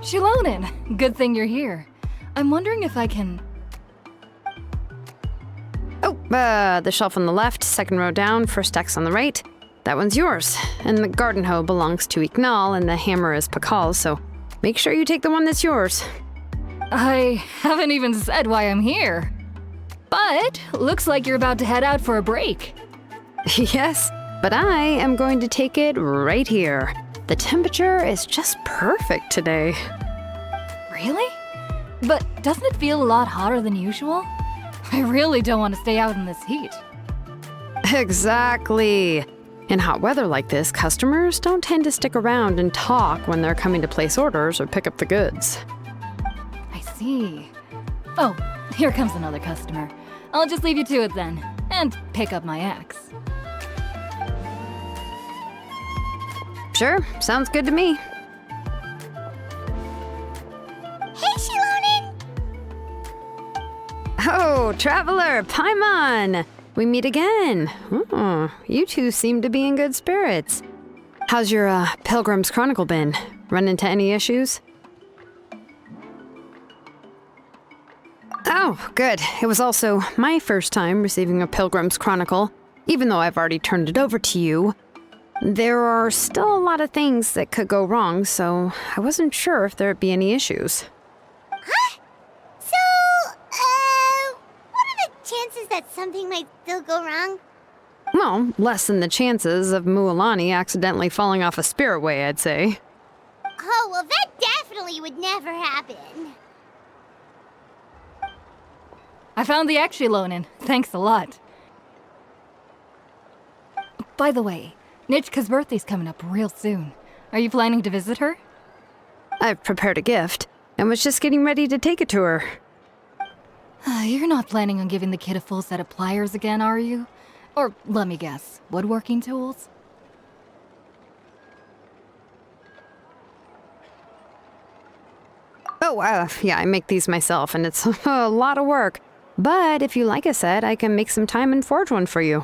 Xilonen, good thing you're here. I'm wondering if I can... Oh, the shelf on the left, second row down, first X on the right. That one's yours. And the garden hoe belongs to Iknal, and the hammer is Tequil's, so make sure you take the one that's yours. I haven't even said why I'm here. But looks like you're about to head out for a break. Yes, but I am going to take it right here. The temperature is just perfect today. Really? But doesn't it feel a lot hotter than usual? I really don't want to stay out in this heat. Exactly. In hot weather like this, customers don't tend to stick around and talk when they're coming to place orders or pick up the goods. I see. Oh, here comes another customer. I'll just leave you to it then, and pick up my axe. Sure, sounds good to me. Hey, Xilonen! Oh, Traveler, Paimon! We meet again. You two seem to be in good spirits. How's your Pilgrim's Chronicle been? Run into any issues? Oh, good. It was also my first time receiving a Pilgrim's Chronicle, even though I've already turned it over to you. There are still a lot of things that could go wrong, so I wasn't sure if there'd be any issues. Huh? So, what are the chances that something might still go wrong? Well, less than the chances of Mualani accidentally falling off a spiritway, I'd say. Oh, well, that definitely would never happen. I found the axe, Xilonen. Thanks a lot. By the way, Necha's birthday's coming up real soon. Are you planning to visit her? I've prepared a gift, and was just getting ready to take it to her. You're not planning on giving the kid a full set of pliers again, are you? Or, let me guess, woodworking tools? Oh, yeah, I make these myself, and it's a lot of work. But if you like a set, I can make some time and forge one for you.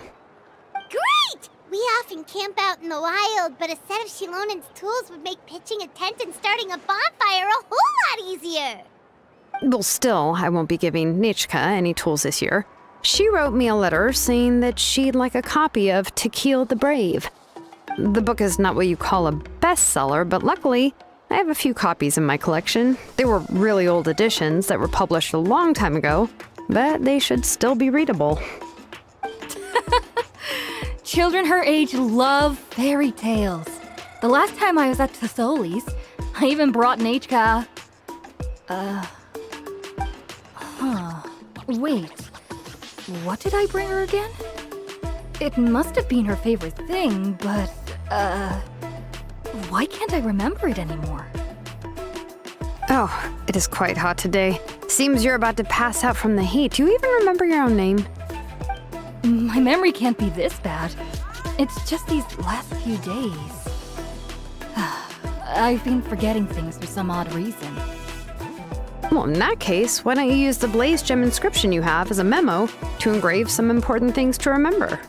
Great! We often camp out in the wild, but a set of Xilonen's tools would make pitching a tent and starting a bonfire a whole lot easier. Well, still, I won't be giving Necha any tools this year. She wrote me a letter saying that she'd like a copy of Tequil the Brave. The book is not what you call a bestseller, but luckily, I have a few copies in my collection. They were really old editions that were published a long time ago, but they should still be readable. Children her age love fairy tales. The last time I was at Tlazoli's, I even brought Necha. Wait. What did I bring her again? It must have been her favorite thing, but, why can't I remember it anymore? Oh, it is quite hot today. Seems you're about to pass out from the heat. Do you even remember your own name? My memory can't be this bad. It's just these last few days. I've been forgetting things for some odd reason. Well, in that case, why don't you use the Blazegem inscription you have as a memo to engrave some important things to remember?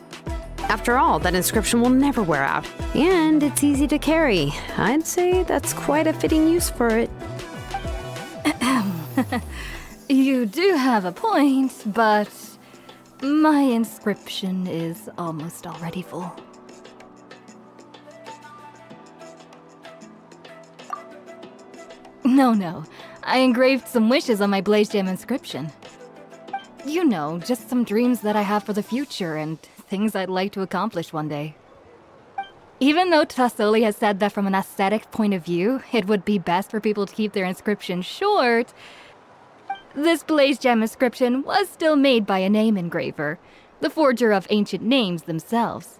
After all, that inscription will never wear out, and it's easy to carry. I'd say that's quite a fitting use for it. You do have a point, but my inscription is almost already full. No. I engraved some wishes on my Blazegem inscription. You know, just some dreams that I have for the future and things I'd like to accomplish one day. Even though Tlazoli has said that from an aesthetic point of view, it would be best for people to keep their inscription short, this Blazegem inscription was still made by a name engraver, the forger of ancient names themselves.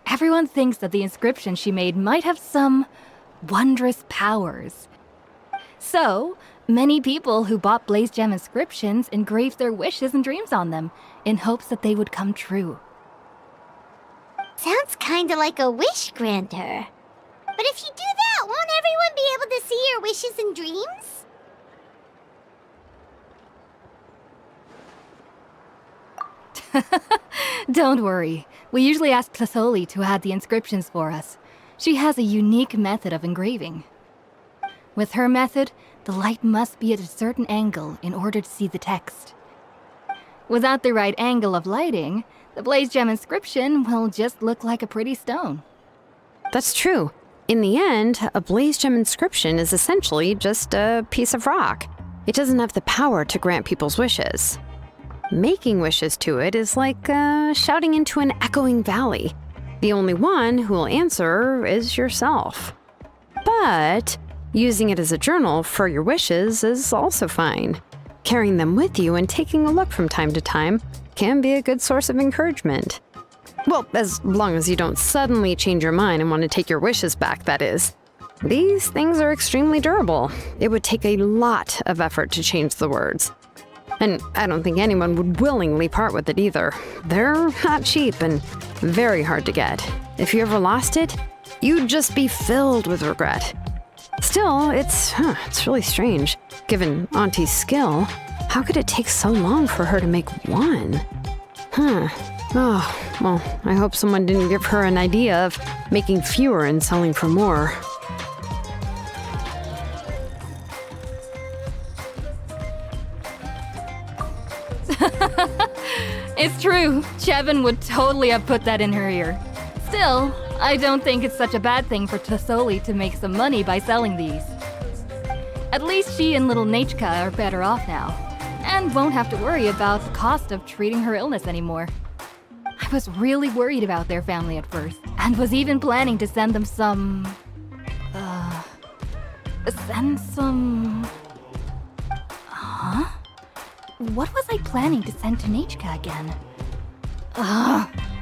Everyone thinks that the inscription she made might have some wondrous powers. So, many people who bought Blazegem inscriptions engraved their wishes and dreams on them, in hopes that they would come true. Sounds kinda like a wish granter. But if you do that, won't everyone be able to see your wishes and dreams? Don't worry. We usually ask Tlazoli to add the inscriptions for us. She has a unique method of engraving. With her method, the light must be at a certain angle in order to see the text. Without the right angle of lighting, the Blazegem inscription will just look like a pretty stone. That's true. In the end, a Blazegem inscription is essentially just a piece of rock. It doesn't have the power to grant people's wishes. Making wishes to it is like shouting into an echoing valley. The only one who will answer is yourself. But using it as a journal for your wishes is also fine. Carrying them with you and taking a look from time to time can be a good source of encouragement. Well, as long as you don't suddenly change your mind and want to take your wishes back, that is. These things are extremely durable. It would take a lot of effort to change the words. And I don't think anyone would willingly part with it either. They're not cheap and very hard to get. If you ever lost it, you'd just be filled with regret. Still, it's really strange. Given Auntie's skill, how could it take so long for her to make one? Oh, well, I hope someone didn't give her an idea of making fewer and selling for more. It's true. Cheven would totally have put that in her ear. Still, I don't think it's such a bad thing for Tlazoli to make some money by selling these. At least she and little Necha are better off now, and won't have to worry about the cost of treating her illness anymore. I was really worried about their family at first, and was even planning to send them some... Huh? What was I planning to send to Necha again?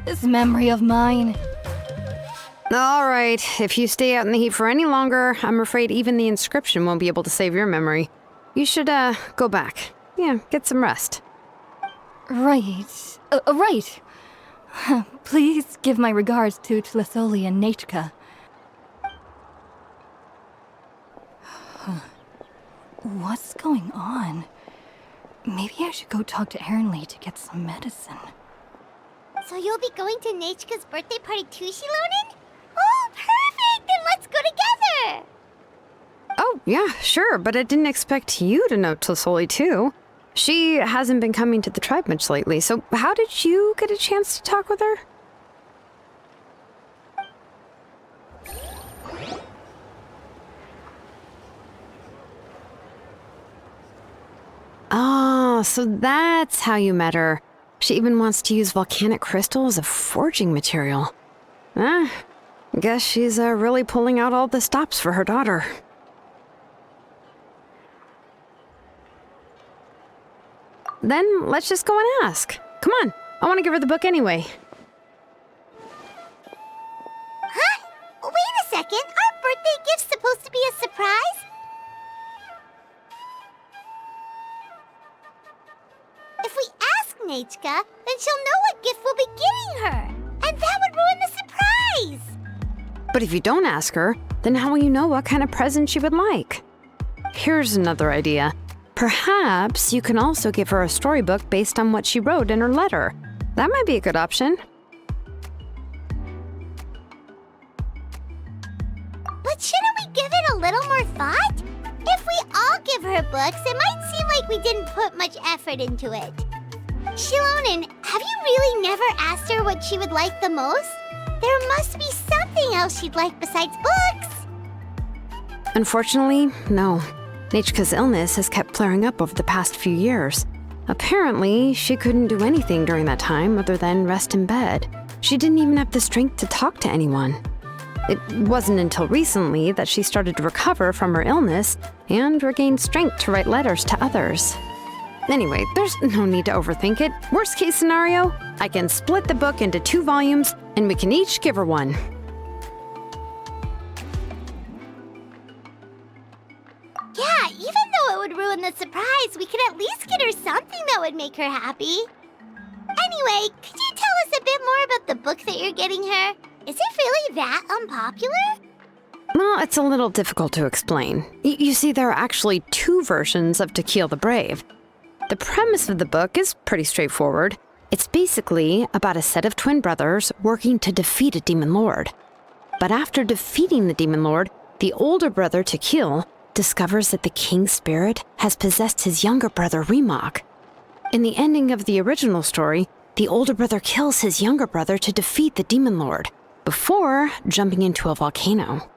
This memory of mine. All right, if you stay out in the heat for any longer, I'm afraid even the inscription won't be able to save your memory. You should, go back. Yeah, get some rest. Right. Right. Please give my regards to Tlazoli and Necha. What's going on? Maybe I should go talk to Ernly to get some medicine. So you'll be going to Necha's birthday party too, Xilonen? Oh, perfect! Then let's go together! Oh, yeah, sure, but I didn't expect you to know Tlazoli too. She hasn't been coming to the tribe much lately, so how did you get a chance to talk with her? Oh, so that's how you met her. She even wants to use volcanic crystal as a forging material. Guess she's really pulling out all the stops for her daughter. Then let's just go and ask. Come on, I want to give her the book anyway. Huh? Wait a second, our birthday gift's supposed to be a surprise? If we ask Necha, then she'll know what gift we'll be getting her. And that would ruin the surprise! But if you don't ask her, then how will you know what kind of present she would like? Here's another idea. Perhaps you can also give her a storybook based on what she wrote in her letter. That might be a good option. But shouldn't we give it a little more thought? If we all give her books, it might seem like we didn't put much effort into it. Xilonen, have you really never asked her what she would like the most? There must be something else she'd like besides books. Unfortunately, no. Necha's illness has kept flaring up over the past few years. Apparently, she couldn't do anything during that time other than rest in bed. She didn't even have the strength to talk to anyone. It wasn't until recently that she started to recover from her illness and regained strength to write letters to others. Anyway, there's no need to overthink it. Worst case scenario, I can split the book into 2 volumes and we can each give her one. Yeah, even though it would ruin the surprise, we could at least get her something that would make her happy. Anyway, could you tell us a bit more about the book that you're getting her? Is it really that unpopular? Well, it's a little difficult to explain. You see, there are actually 2 versions of Tequil the Brave. The premise of the book is pretty straightforward. It's basically about a set of twin brothers working to defeat a demon lord. But after defeating the demon lord, the older brother Tequil discovers that the king's spirit has possessed his younger brother Remok. In the ending of the original story, the older brother kills his younger brother to defeat the demon lord, before jumping into a volcano.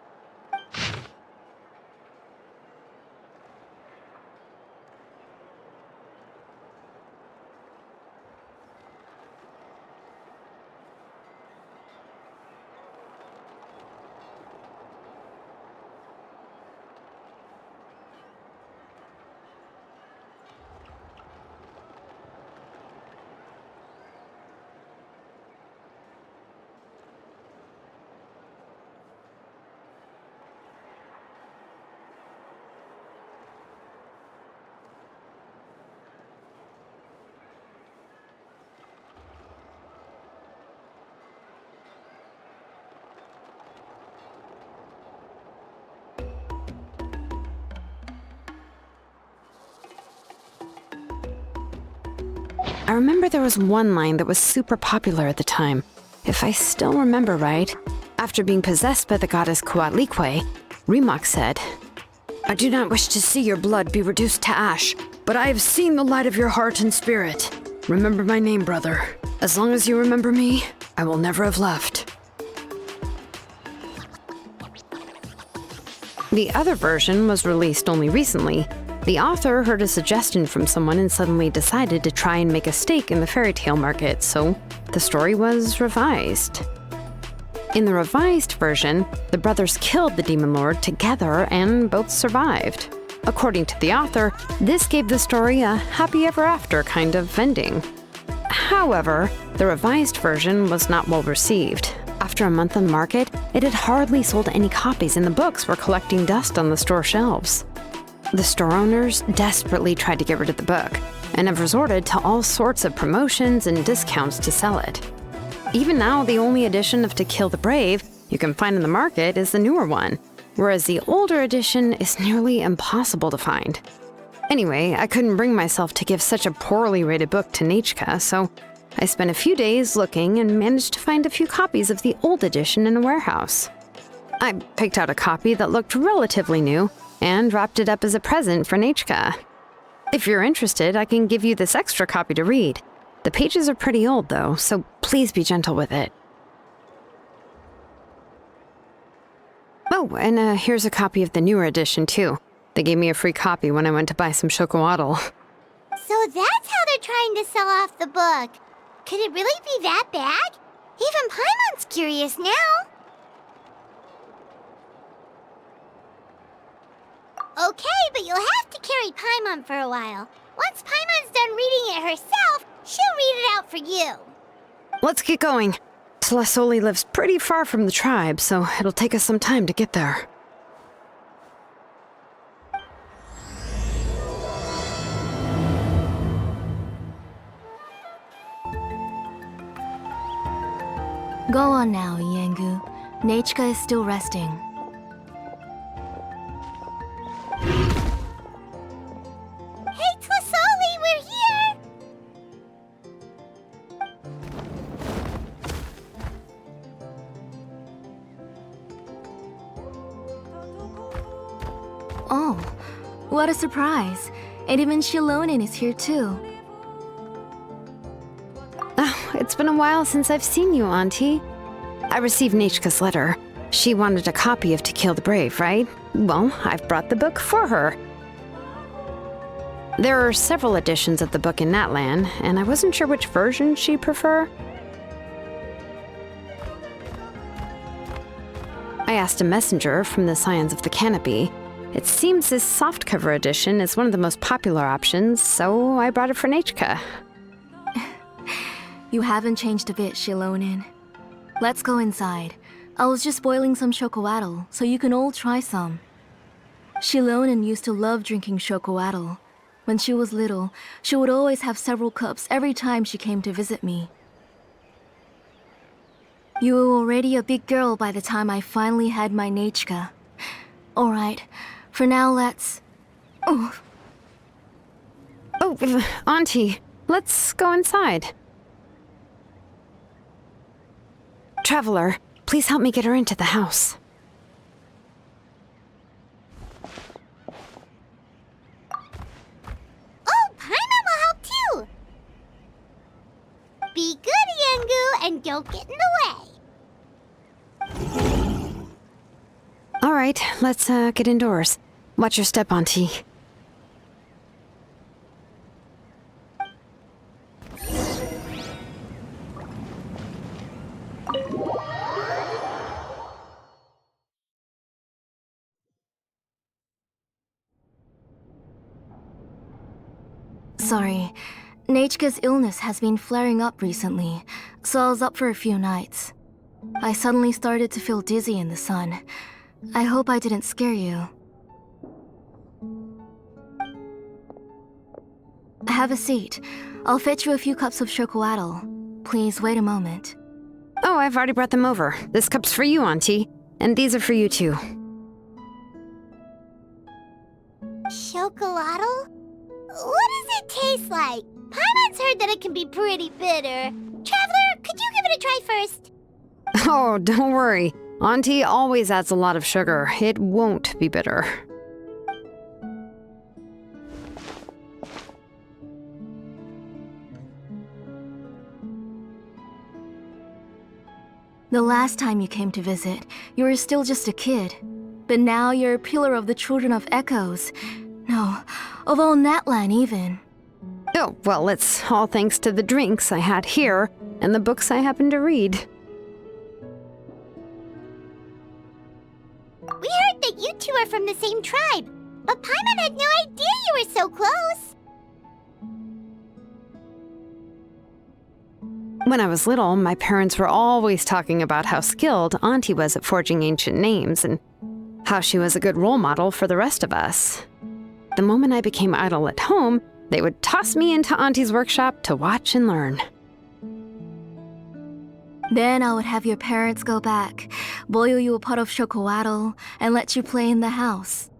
I remember there was one line that was super popular at the time. If I still remember right, after being possessed by the goddess Coatlicue, Remok said, "I do not wish to see your blood be reduced to ash, but I have seen the light of your heart and spirit. Remember my name, brother. As long as you remember me, I will never have left." The other version was released only recently. The author heard a suggestion from someone and suddenly decided to try and make a stake in the fairy tale market, so the story was revised. In the revised version, the brothers killed the demon lord together and both survived. According to the author, this gave the story a happy ever after kind of ending. However, the revised version was not well received. After a month on the market, it had hardly sold any copies and the books were collecting dust on the store shelves. The store owners desperately tried to get rid of the book, and have resorted to all sorts of promotions and discounts to sell it. Even now, the only edition of Tequil the Brave you can find in the market is the newer one, whereas the older edition is nearly impossible to find. Anyway, I couldn't bring myself to give such a poorly rated book to Necha, so I spent a few days looking and managed to find a few copies of the old edition in a warehouse. I picked out a copy that looked relatively new, and wrapped it up as a present for Necha. If you're interested, I can give you this extra copy to read. The pages are pretty old though, so please be gentle with it. Oh, and here's a copy of the newer edition too. They gave me a free copy when I went to buy some chocolatl. So that's how they're trying to sell off the book. Could it really be that bad? Even Paimon's curious now. Okay, but you'll have to carry Paimon for a while. Once Paimon's done reading it herself, she'll read it out for you. Let's get going. Tlazoli lives pretty far from the tribe, so it'll take us some time to get there. Go on now, Yengu. Necha is still resting. Hey, Tlazoli, we're here! Oh, what a surprise. And even Xilonen is here too. Oh, it's been a while since I've seen you, Auntie. I received Necha's letter. She wanted a copy of Tequil the Brave, right? Well, I've brought the book for her. There are several editions of the book in Natlan, and I wasn't sure which version she'd prefer. I asked a messenger from the Scions of the Canopy. It seems this softcover edition is one of the most popular options, so I brought it for Necha. You haven't changed a bit, Xilonen. Let's go inside. I was just boiling some chocolatl, so you can all try some. Xilonen used to love drinking chocolatl. When she was little, she would always have several cups every time she came to visit me. You were already a big girl by the time I finally had my Necha. Alright, for now let's... Oh, Auntie, let's go inside. Traveler, please help me get her into the house. don't get in the way. All right, let's get indoors. Watch your step, Auntie. Sorry. Necha's illness has been flaring up recently, so I was up for a few nights. I suddenly started to feel dizzy in the sun. I hope I didn't scare you. Have a seat. I'll fetch you a few cups of chocolatl. Please wait a moment. Oh, I've already brought them over. This cup's for you, Auntie. And these are for you, too. Chocolatl? What does it taste like? Paimon's heard that it can be pretty bitter. Traveler, could you give it a try first? Oh, don't worry. Auntie always adds a lot of sugar. It won't be bitter. The last time you came to visit, you were still just a kid. But now you're a pillar of the Children of Echoes. No, of all Natlan even. Oh, well, it's all thanks to the drinks I had here and the books I happened to read. We heard that you two are from the same tribe, but Paimon had no idea you were so close. When I was little, my parents were always talking about how skilled Auntie was at forging ancient names and how she was a good role model for the rest of us. The moment I became idle at home, they would toss me into Auntie's workshop to watch and learn. Then I would have your parents go back, boil you a pot of chocolatl, and let you play in the house.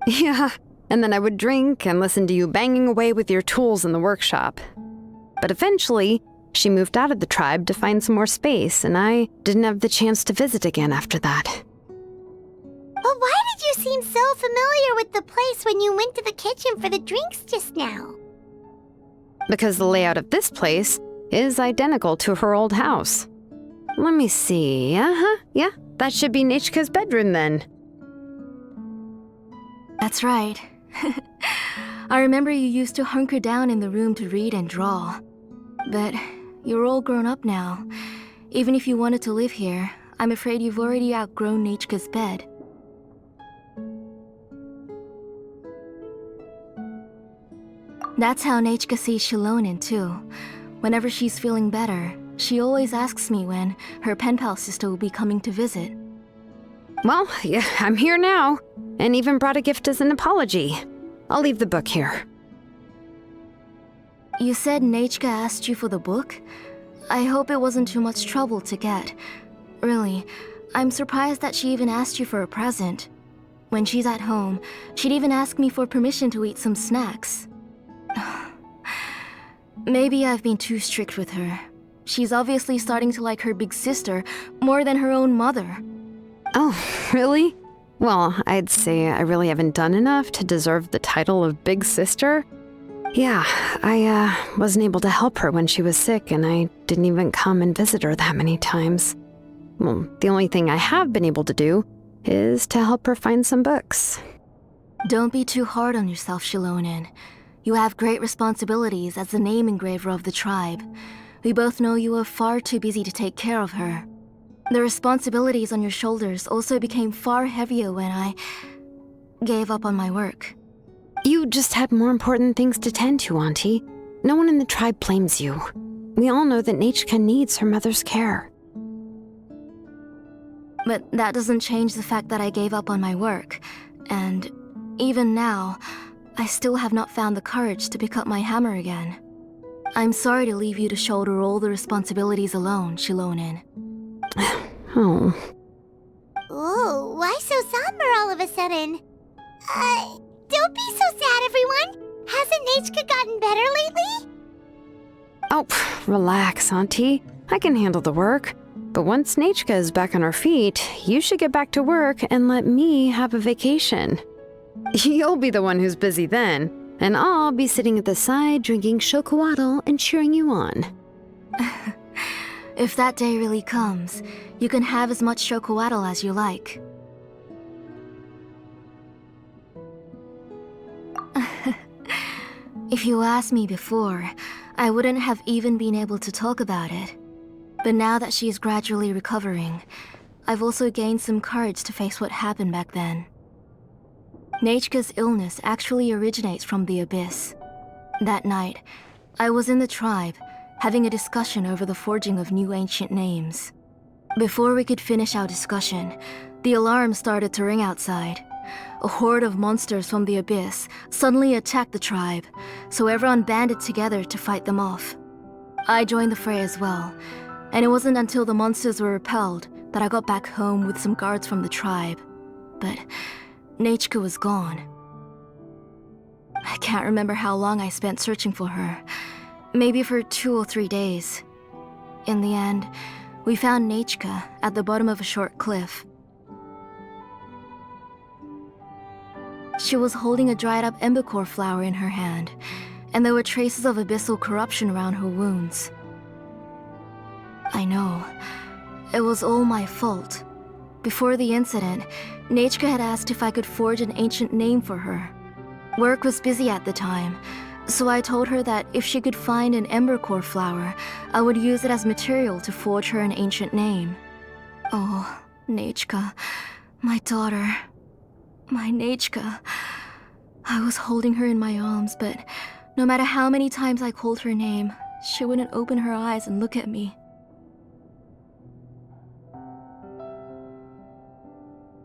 Yeah, and then I would drink and listen to you banging away with your tools in the workshop. But eventually, she moved out of the tribe to find some more space, and I didn't have the chance to visit again after that. But why did you seem so familiar with the place when you went to the kitchen for the drinks just now? Because the layout of this place is identical to her old house. Let me see. Yeah, that should be Necha's bedroom then. That's right. I remember you used to hunker down in the room to read and draw. But you're all grown up now. Even if you wanted to live here, I'm afraid you've already outgrown Necha's bed. That's how Necha sees Xilonen too. Whenever she's feeling better, she always asks me when her pen pal sister will be coming to visit. Well, yeah, I'm here now, and even brought a gift as an apology. I'll leave the book here. You said Necha asked you for the book? I hope it wasn't too much trouble to get. Really, I'm surprised that she even asked you for a present. When she's at home, she'd even ask me for permission to eat some snacks. Maybe I've been too strict with her. She's obviously starting to like her big sister more than her own mother. Oh, really? Well, I'd say I really haven't done enough to deserve the title of big sister. Yeah, I wasn't able to help her when she was sick, and I didn't even come and visit her that many times. Well, the only thing I have been able to do is to help her find some books. Don't be too hard on yourself, Xilonen. You have great responsibilities as the name engraver of the tribe. We both know you are far too busy to take care of her. The responsibilities on your shoulders also became far heavier when I gave up on my work. You just had more important things to tend to, Auntie. No one in the tribe blames you. We all know that Necha needs her mother's care. But that doesn't change the fact that I gave up on my work. And even now, I still have not found the courage to pick up my hammer again. I'm sorry to leave you to shoulder all the responsibilities alone, Xilonen. Oh. Ooh, why so somber all of a sudden? Don't be so sad, everyone. Hasn't Necha gotten better lately? Oh, relax, Auntie. I can handle the work. But once Necha is back on her feet, you should get back to work and let me have a vacation. You'll be the one who's busy then, and I'll be sitting at the side drinking chocolatl and cheering you on. If that day really comes, you can have as much Shokoatl as you like. If you asked me before, I wouldn't have even been able to talk about it. But now that she is gradually recovering, I've also gained some courage to face what happened back then. Necha's illness actually originates from the Abyss. That night, I was in the tribe, having a discussion over the forging of new ancient names. Before we could finish our discussion, the alarm started to ring outside. A horde of monsters from the Abyss suddenly attacked the tribe, so everyone banded together to fight them off. I joined the fray as well, and it wasn't until the monsters were repelled that I got back home with some guards from the tribe. But Necha was gone. I can't remember how long I spent searching for her. Maybe for 2 or 3 days. In the end, we found Necha at the bottom of a short cliff. She was holding a dried-up embercore flower in her hand, and there were traces of abyssal corruption around her wounds. I know. It was all my fault. Before the incident, Necha had asked if I could forge an ancient name for her. Work was busy at the time, so I told her that if she could find an embercore flower, I would use it as material to forge her an ancient name. Oh, Necha, my daughter. My Necha. I was holding her in my arms, but no matter how many times I called her name, she wouldn't open her eyes and look at me.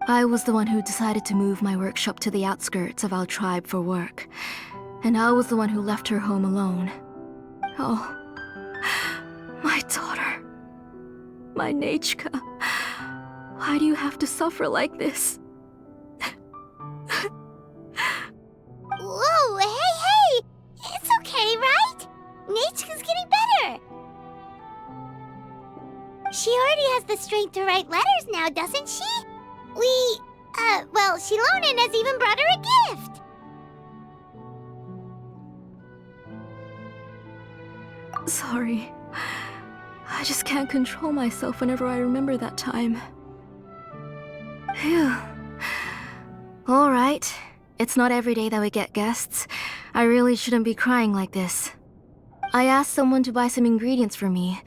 I was the one who decided to move my workshop to the outskirts of our tribe for work, and I was the one who left her home alone. Oh, my daughter. My Necha. Why do you have to suffer like this? Whoa, hey! It's okay, right? Necha's getting better. She already has the strength to write letters now, doesn't she? Well, Xilonen has even brought her a gift. Sorry. I just can't control myself whenever I remember that time. Phew. Alright. It's not every day that we get guests. I really shouldn't be crying like this. I asked someone to buy some ingredients for me.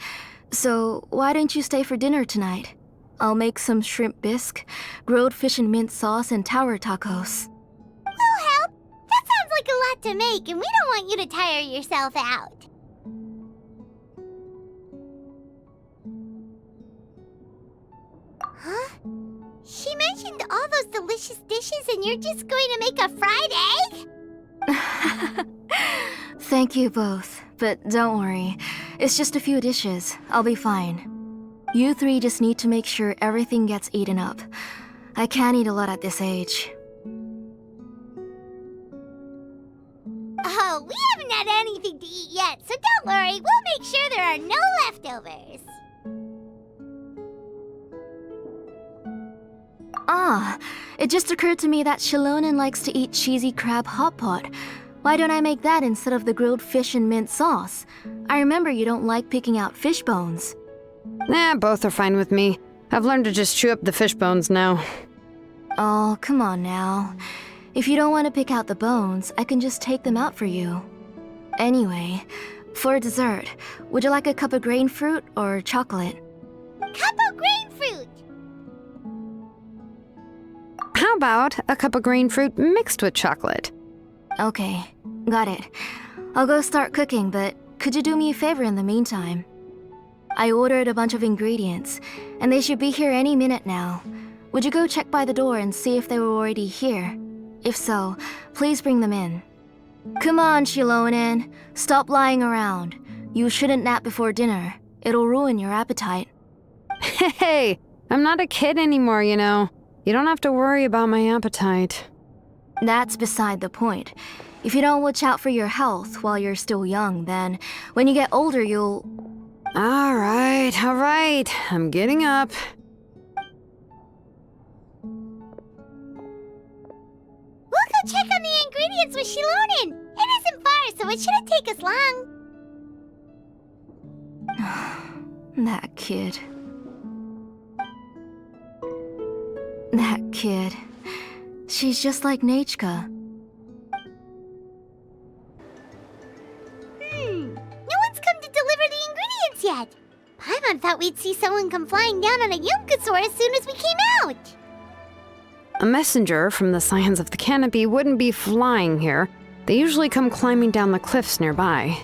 So, why don't you stay for dinner tonight? I'll make some shrimp bisque, grilled fish and mint sauce, and tower tacos. We'll help. That sounds like a lot to make, and we don't want you to tire yourself out. Huh? She mentioned all those delicious dishes, and you're just going to make a fried egg? Thank you both, but don't worry. It's just a few dishes. I'll be fine. You three just need to make sure everything gets eaten up. I can't eat a lot at this age. Oh, we haven't had anything to eat yet, so don't worry. We'll make sure there are no leftovers. Ah, it just occurred to me that Xilonen likes to eat cheesy crab hot pot. Why don't I make that instead of the grilled fish and mint sauce? I remember you don't like picking out fish bones. Both are fine with me. I've learned to just chew up the fish bones now. Oh, come on now. If you don't want to pick out the bones, I can just take them out for you. Anyway, for dessert, would you like a cup of grain fruit or chocolate? Cup of grain fruit! How about a cup of green fruit mixed with chocolate? Okay, got it. I'll go start cooking, but could you do me a favor in the meantime? I ordered a bunch of ingredients, and they should be here any minute now. Would you go check by the door and see if they were already here? If so, please bring them in. Come on, Xilonen. Stop lying around. You shouldn't nap before dinner. It'll ruin your appetite. Hey, I'm not a kid anymore, you know. You don't have to worry about my appetite. That's beside the point. If you don't watch out for your health while you're still young, then when you get older, you'll... All right. I'm getting up. We'll go check on the ingredients with Xilonen. It isn't far, so it shouldn't take us long. That kid. That kid. She's just like Necha. No one's come to deliver the ingredients yet. Paimon thought we'd see someone come flying down on a Yunkasaur as soon as we came out. A messenger from the Scions of the Canopy wouldn't be flying here. They usually come climbing down the cliffs nearby.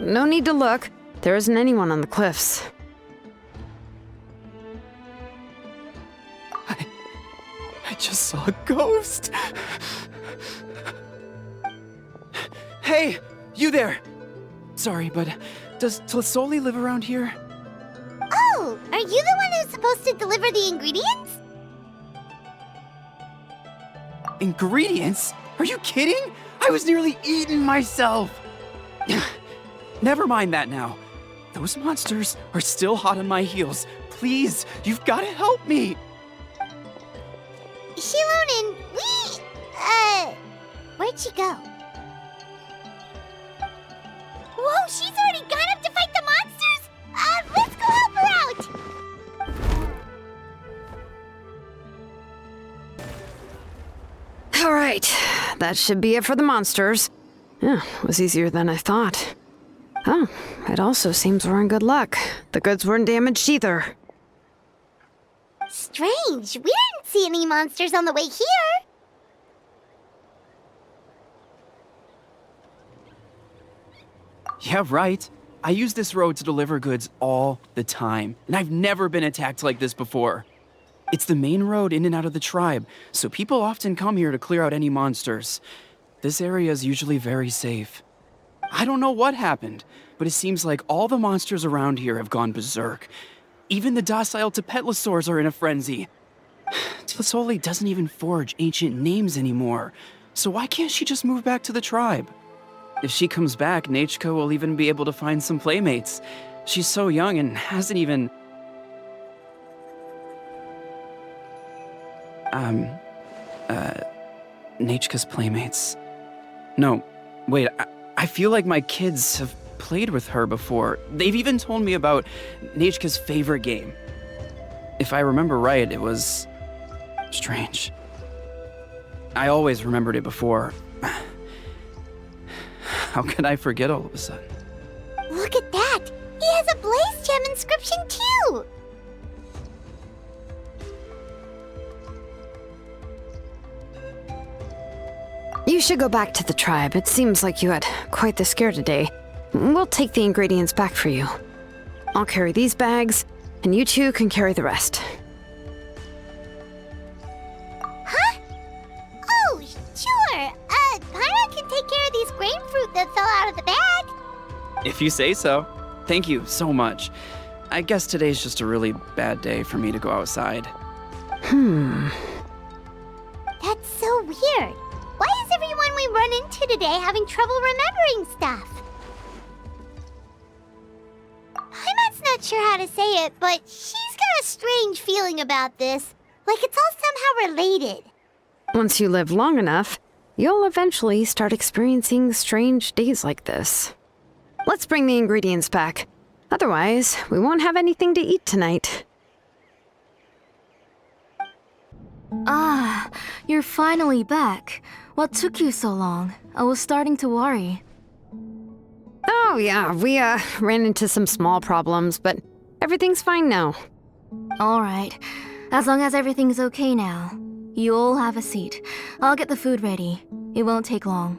No need to look. There isn't anyone on the cliffs. I just saw a ghost. Hey, you there! Sorry, but does Tlazoli live around here? Oh, are you the one who's supposed to deliver the ingredients? Ingredients? Are you kidding? I was nearly eaten myself. Never mind that now. Those monsters are still hot on my heels. Please, you've got to help me. Xilonen, where'd she go? Whoa, she's already gone up to fight the monsters? Let's go help her out! All right, that should be it for the monsters. Yeah, it was easier than I thought. Oh, it also seems we're in good luck. The goods weren't damaged either. Strange, we didn't see any monsters on the way here. Yeah, right. I use this road to deliver goods all the time, and I've never been attacked like this before. It's the main road in and out of the tribe, so people often come here to clear out any monsters. This area is usually very safe. I don't know what happened, but it seems like all the monsters around here have gone berserk. Even the docile Tepetlosaurs are in a frenzy. Tlazoli doesn't even forge ancient names anymore, so why can't she just move back to the tribe? If she comes back, Necha will even be able to find some playmates. She's so young and hasn't even... Necha's playmates. No, wait, I feel like my kids have played with her before. They've even told me about Necha's favorite game. If I remember right, it was... strange. I always remembered it before. How could I forget all of a sudden? Look at that! He has a Blazegem inscription too! You should go back to the tribe. It seems like you had quite the scare today. We'll take the ingredients back for you. I'll carry these bags, and you two can carry the rest. Huh? Oh, sure. Paimon can take care of these grapefruit that fell out of the bag. If you say so. Thank you so much. I guess today's just a really bad day for me to go outside. That's so weird. Why is everyone we run into today having trouble remembering stuff? Paimon's not sure how to say it, but she's got a strange feeling about this. Like it's all somehow related. Once you live long enough, you'll eventually start experiencing strange days like this. Let's bring the ingredients back. Otherwise, we won't have anything to eat tonight. Ah, you're finally back. What took you so long? I was starting to worry. Oh yeah, we ran into some small problems, but everything's fine now. All right. As long as everything's okay now. You all have a seat. I'll get the food ready. It won't take long.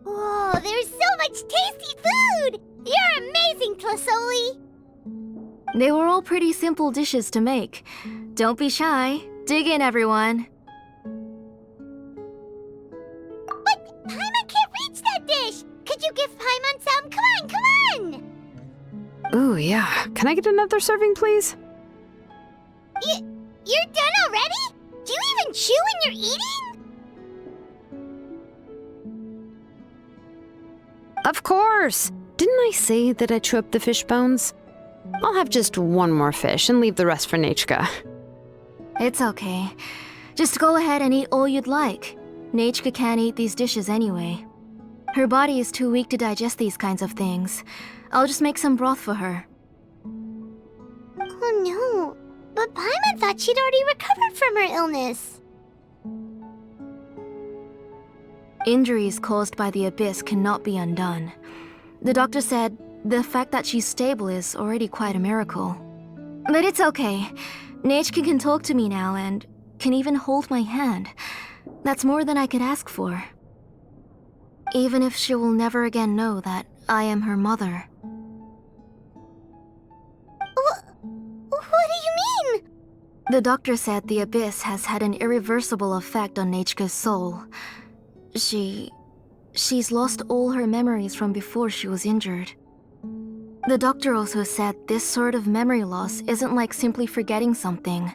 Whoa, there's so much tasty food! You're amazing, Tlazoli! They were all pretty simple dishes to make. Don't be shy. Dig in, everyone. But Paimon can't reach that dish! Could you give Paimon some? Come on, come on! Ooh, yeah. Can I get another serving, please? You're done already? Do you even chew when you're eating? Of course! Didn't I say that I chew up the fish bones? I'll have just one more fish and leave the rest for Necha. It's okay. Just go ahead and eat all you'd like. Necha can't eat these dishes anyway. Her body is too weak to digest these kinds of things. I'll just make some broth for her. Oh no, but Paimon thought she'd already recovered from her illness. Injuries caused by the Abyss cannot be undone. The doctor said the fact that she's stable is already quite a miracle. But it's okay. Necha can talk to me now and can even hold my hand. That's more than I could ask for. Even if she will never again know that I am her mother. What do you mean? The doctor said the Abyss has had an irreversible effect on Necha's soul. She's lost all her memories from before she was injured. The doctor also said this sort of memory loss isn't like simply forgetting something.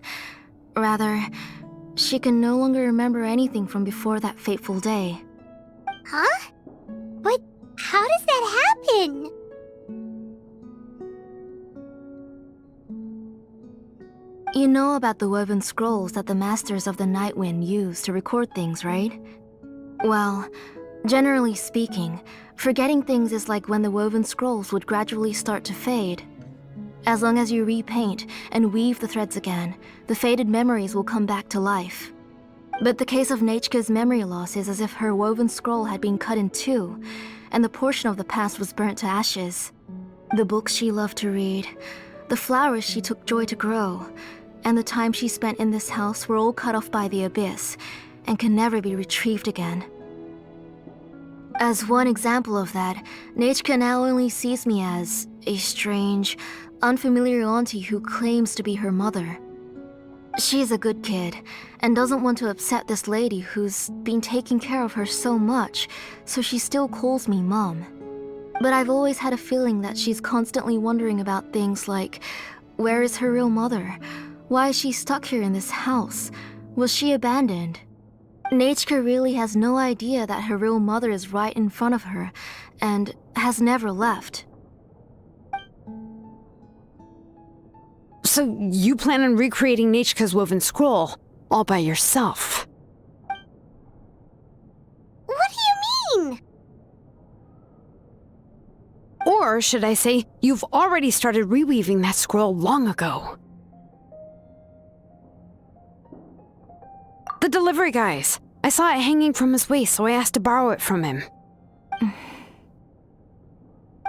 Rather, she can no longer remember anything from before that fateful day. Huh? But how does that happen? You know about the woven scrolls that the Masters of the Night Wind use to record things, right? Well, generally speaking, forgetting things is like when the woven scrolls would gradually start to fade. As long as you repaint and weave the threads again, the faded memories will come back to life. But the case of Necha's memory loss is as if her woven scroll had been cut in two, and the portion of the past was burnt to ashes. The books she loved to read, the flowers she took joy to grow, and the time she spent in this house were all cut off by the Abyss, and can never be retrieved again. As one example of that, Necha now only sees me as a strange, unfamiliar auntie who claims to be her mother. She's a good kid, and doesn't want to upset this lady who's been taking care of her so much, so she still calls me Mom. But I've always had a feeling that she's constantly wondering about things like, where is her real mother? Why is she stuck here in this house? Was she abandoned? Necha really has no idea that her real mother is right in front of her, and has never left. So you plan on recreating Necha's woven scroll all by yourself? What do you mean? Or should I say, you've already started reweaving that scroll long ago? The delivery guys. I saw it hanging from his waist, so I asked to borrow it from him.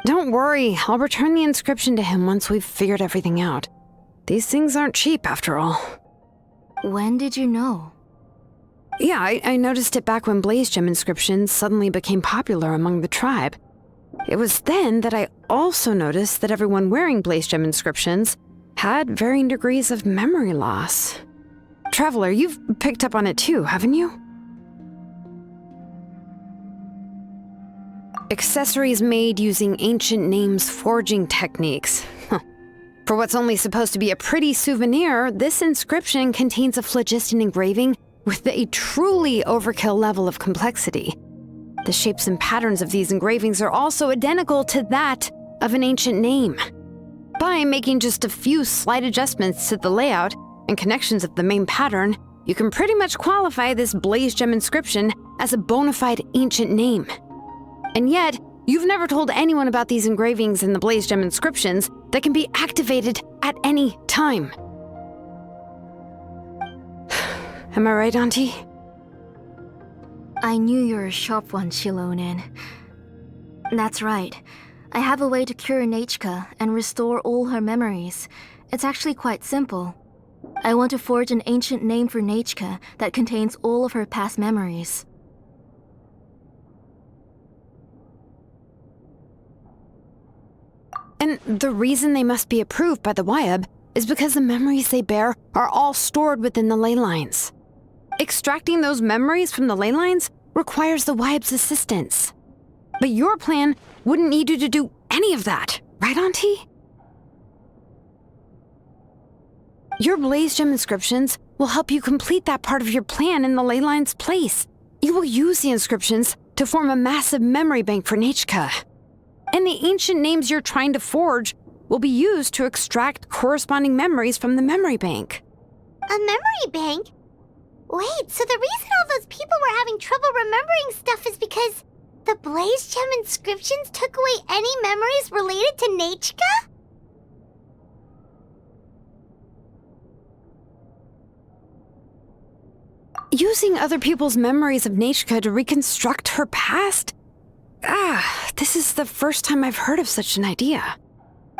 Don't worry, I'll return the inscription to him once we've figured everything out. These things aren't cheap, after all. When did you know? Yeah, I noticed it back when Blazegem inscriptions suddenly became popular among the tribe. It was then that I also noticed that everyone wearing Blazegem inscriptions had varying degrees of memory loss. Traveler, you've picked up on it too, haven't you? Accessories made using ancient names forging techniques. For what's only supposed to be a pretty souvenir, this inscription contains a phlogiston engraving with a truly overkill level of complexity. The shapes and patterns of these engravings are also identical to that of an ancient name. By making just a few slight adjustments to the layout and connections of the main pattern, you can pretty much qualify this Blazegem inscription as a bona fide ancient name. And yet, you've never told anyone about these engravings in the Blazegem inscriptions that can be activated at any time. Am I right, Auntie? I knew you were a sharp one, Xilonen. That's right. I have a way to cure Necha and restore all her memories. It's actually quite simple. I want to forge an ancient name for Necha that contains all of her past memories. And the reason they must be approved by the Wyab is because the memories they bear are all stored within the ley lines. Extracting those memories from the ley lines requires the Wyab's assistance. But your plan wouldn't need you to do any of that, right, Auntie? Your Blazegem inscriptions will help you complete that part of your plan in the ley line's place. You will use the inscriptions to form a massive memory bank for Necha. And the ancient names you're trying to forge will be used to extract corresponding memories from the memory bank. A memory bank? Wait, so the reason all those people were having trouble remembering stuff is because the Blazegem inscriptions took away any memories related to Necha? Using other people's memories of Necha to reconstruct her past? This is the first time I've heard of such an idea.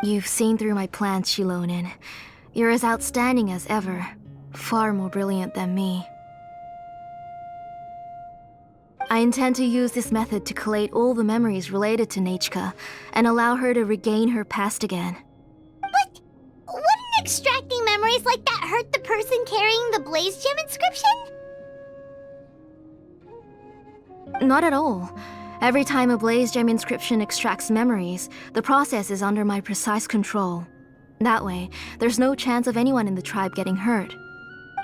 You've seen through my plans, Xilonen. You're as outstanding as ever. Far more brilliant than me. I intend to use this method to collate all the memories related to Necha and allow her to regain her past again. But wouldn't extracting memories like that hurt the person carrying the Blazegem inscription? Not at all. Every time a Blazegem inscription extracts memories, the process is under my precise control. That way, there's no chance of anyone in the tribe getting hurt.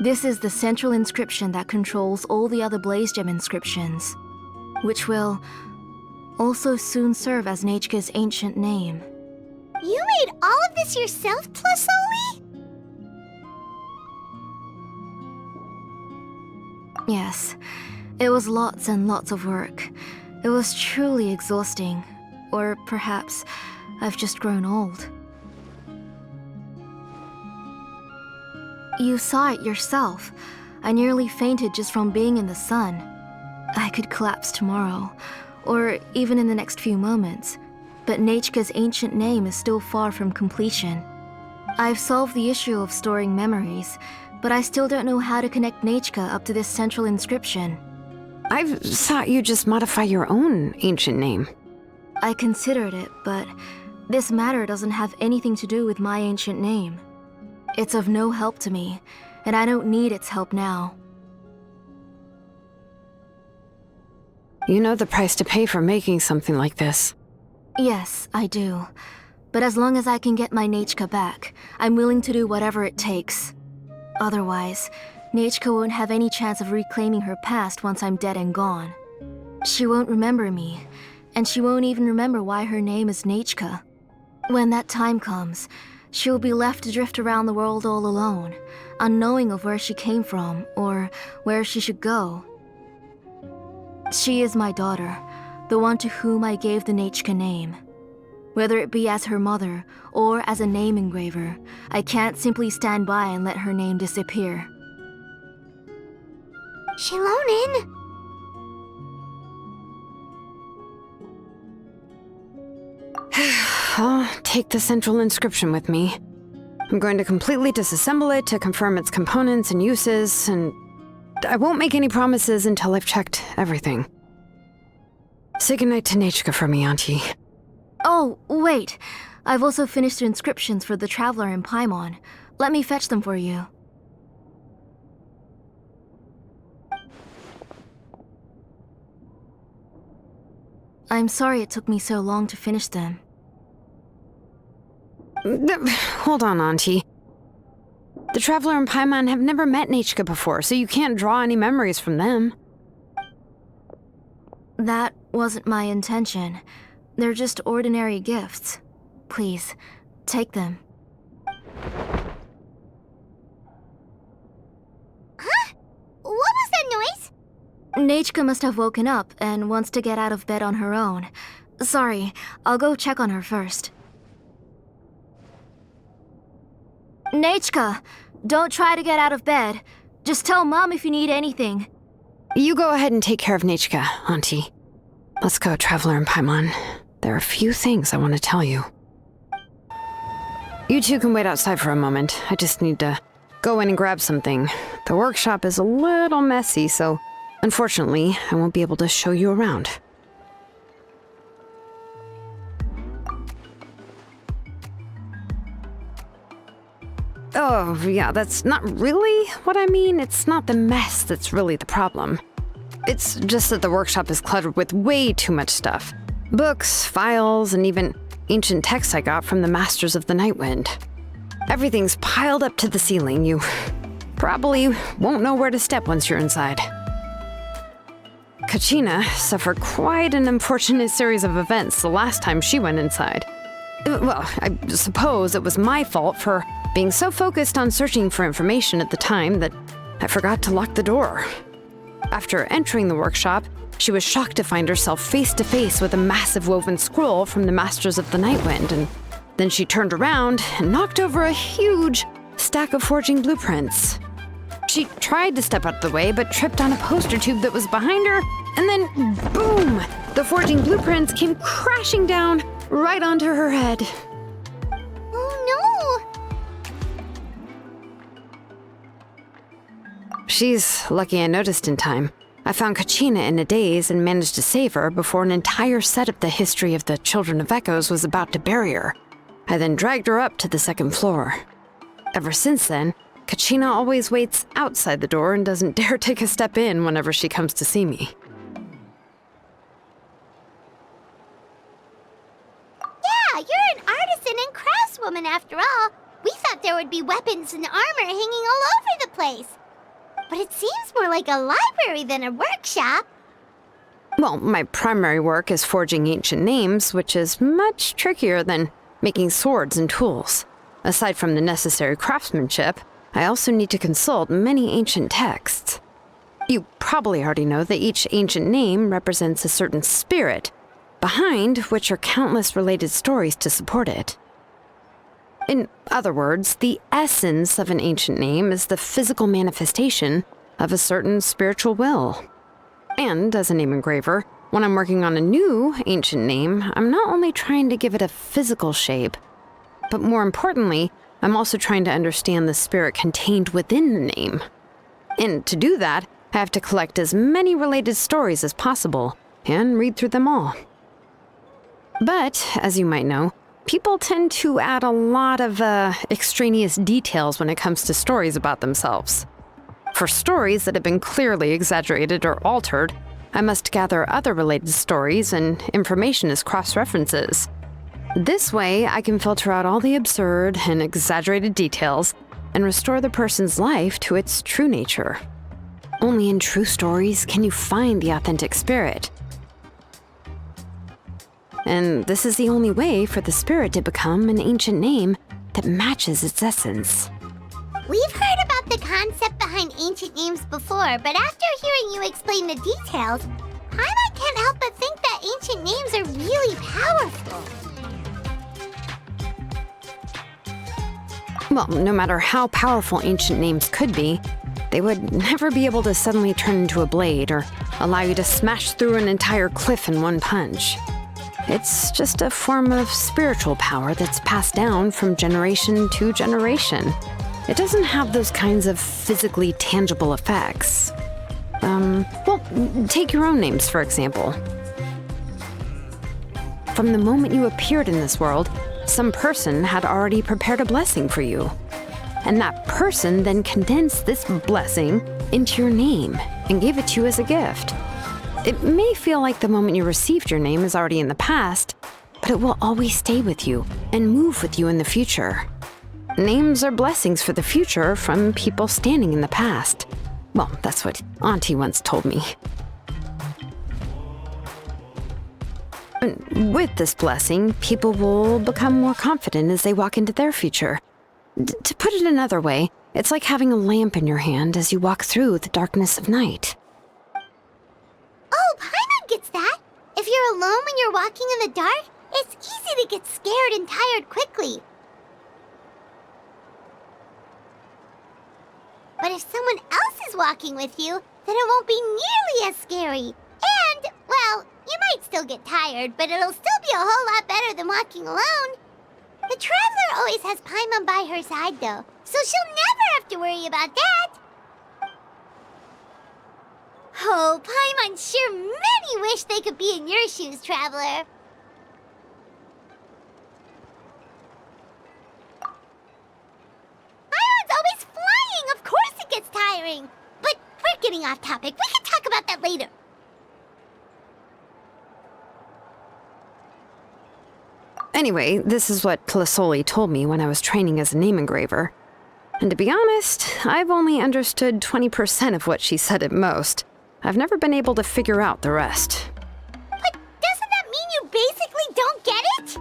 This is the central inscription that controls all the other Blazegem inscriptions, which will also soon serve as Necha's ancient name. You made all of this yourself, Tlazoli? Yes, it was lots and lots of work. It was truly exhausting. Or perhaps I've just grown old. You saw it yourself. I nearly fainted just from being in the sun. I could collapse tomorrow, or even in the next few moments, but Necha's ancient name is still far from completion. I've solved the issue of storing memories, but I still don't know how to connect Necha up to this central inscription. I thought you just modify your own ancient name. I considered it, but this matter doesn't have anything to do with my ancient name. It's of no help to me, and I don't need its help now. You know the price to pay for making something like this. Yes, I do. But as long as I can get my Necha back, I'm willing to do whatever it takes. Otherwise, Necha won't have any chance of reclaiming her past once I'm dead and gone. She won't remember me, and she won't even remember why her name is Necha. When that time comes, she'll be left to drift around the world all alone, unknowing of where she came from or where she should go. She is my daughter, the one to whom I gave the Necha name. Whether it be as her mother or as a name engraver, I can't simply stand by and let her name disappear. Xilonen! I'll take the central inscription with me. I'm going to completely disassemble it to confirm its components and uses, and I won't make any promises until I've checked everything. Say goodnight to Necha for me, Auntie. Oh, wait. I've also finished the inscriptions for the Traveler in Paimon. Let me fetch them for you. I'm sorry it took me so long to finish them. Hold on, Auntie. The Traveler and Paimon have never met Necha before, so you can't draw any memories from them. That wasn't my intention. They're just ordinary gifts. Please, take them. Huh? What was that noise? Necha must have woken up and wants to get out of bed on her own. Sorry, I'll go check on her first. Necha, don't try to get out of bed. Just tell Mom if you need anything. You go ahead and take care of Necha, Auntie. Let's go, Traveler and Paimon. There are a few things I want to tell you. You two can wait outside for a moment. I just need to go in and grab something. The workshop is a little messy, so unfortunately, I won't be able to show you around. Oh, yeah, that's not really what I mean. It's not the mess that's really the problem. It's just that the workshop is cluttered with way too much stuff. Books, files, and even ancient texts I got from the Masters of the Nightwind. Everything's piled up to the ceiling. You probably won't know where to step once you're inside. Kachina suffered quite an unfortunate series of events the last time she went inside. Well, I suppose it was my fault for being so focused on searching for information at the time that I forgot to lock the door. After entering the workshop, she was shocked to find herself face to face with a massive woven scroll from the Masters of the Nightwind, and then she turned around and knocked over a huge stack of forging blueprints. She tried to step out of the way, but tripped on a poster tube that was behind her, and then boom! The forging blueprints came crashing down right onto her head. Oh no! She's lucky I noticed in time. I found Kachina in a daze and managed to save her before an entire set of the history of the Children of Echoes was about to bury her. I then dragged her up to the second floor. Ever since then, Kachina always waits outside the door and doesn't dare take a step in whenever she comes to see me. Yeah, you're an artisan and craftswoman after all. We thought there would be weapons and armor hanging all over the place. But it seems more like a library than a workshop. Well, my primary work is forging ancient names, which is much trickier than making swords and tools. Aside from the necessary craftsmanship, I also need to consult many ancient texts. You probably already know that each ancient name represents a certain spirit, behind which are countless related stories to support it. In other words, the essence of an ancient name is the physical manifestation of a certain spiritual will. And as a name engraver, when I'm working on a new ancient name, I'm not only trying to give it a physical shape, but more importantly, I'm also trying to understand the spirit contained within the name. And to do that, I have to collect as many related stories as possible and read through them all. But, as you might know, people tend to add a lot of extraneous details when it comes to stories about themselves. For stories that have been clearly exaggerated or altered, I must gather other related stories and information as cross-references. This way, I can filter out all the absurd and exaggerated details and restore the person's life to its true nature. Only in true stories can you find the authentic spirit. And this is the only way for the spirit to become an ancient name that matches its essence. We've heard about the concept behind ancient names before, but after hearing you explain the details, Paimon can't help but think that ancient names are really powerful. Well, no matter how powerful ancient names could be, they would never be able to suddenly turn into a blade or allow you to smash through an entire cliff in one punch. It's just a form of spiritual power that's passed down from generation to generation. It doesn't have those kinds of physically tangible effects. Well, take your own names, for example. From the moment you appeared in this world, some person had already prepared a blessing for you. And that person then condensed this blessing into your name and gave it to you as a gift. It may feel like the moment you received your name is already in the past, but it will always stay with you and move with you in the future. Names are blessings for the future from people standing in the past. Well, that's what Auntie once told me. And with this blessing, people will become more confident as they walk into their future. To put it another way, it's like having a lamp in your hand as you walk through the darkness of night. Oh, Paimon gets that. If you're alone when you're walking in the dark, it's easy to get scared and tired quickly. But if someone else is walking with you, then it won't be nearly as scary. And, well, you might still get tired, but it'll still be a whole lot better than walking alone. The Traveler always has Paimon by her side, though, so she'll never have to worry about that. Oh, Paimon sure many wish they could be in your shoes, Traveler. Paimon's always flying, of course it gets tiring. But we're getting off topic, we can talk about that later. Anyway, this is what Tlazoli told me when I was training as a name engraver. And to be honest, I've only understood 20% of what she said at most. I've never been able to figure out the rest. But doesn't that mean you basically don't get it?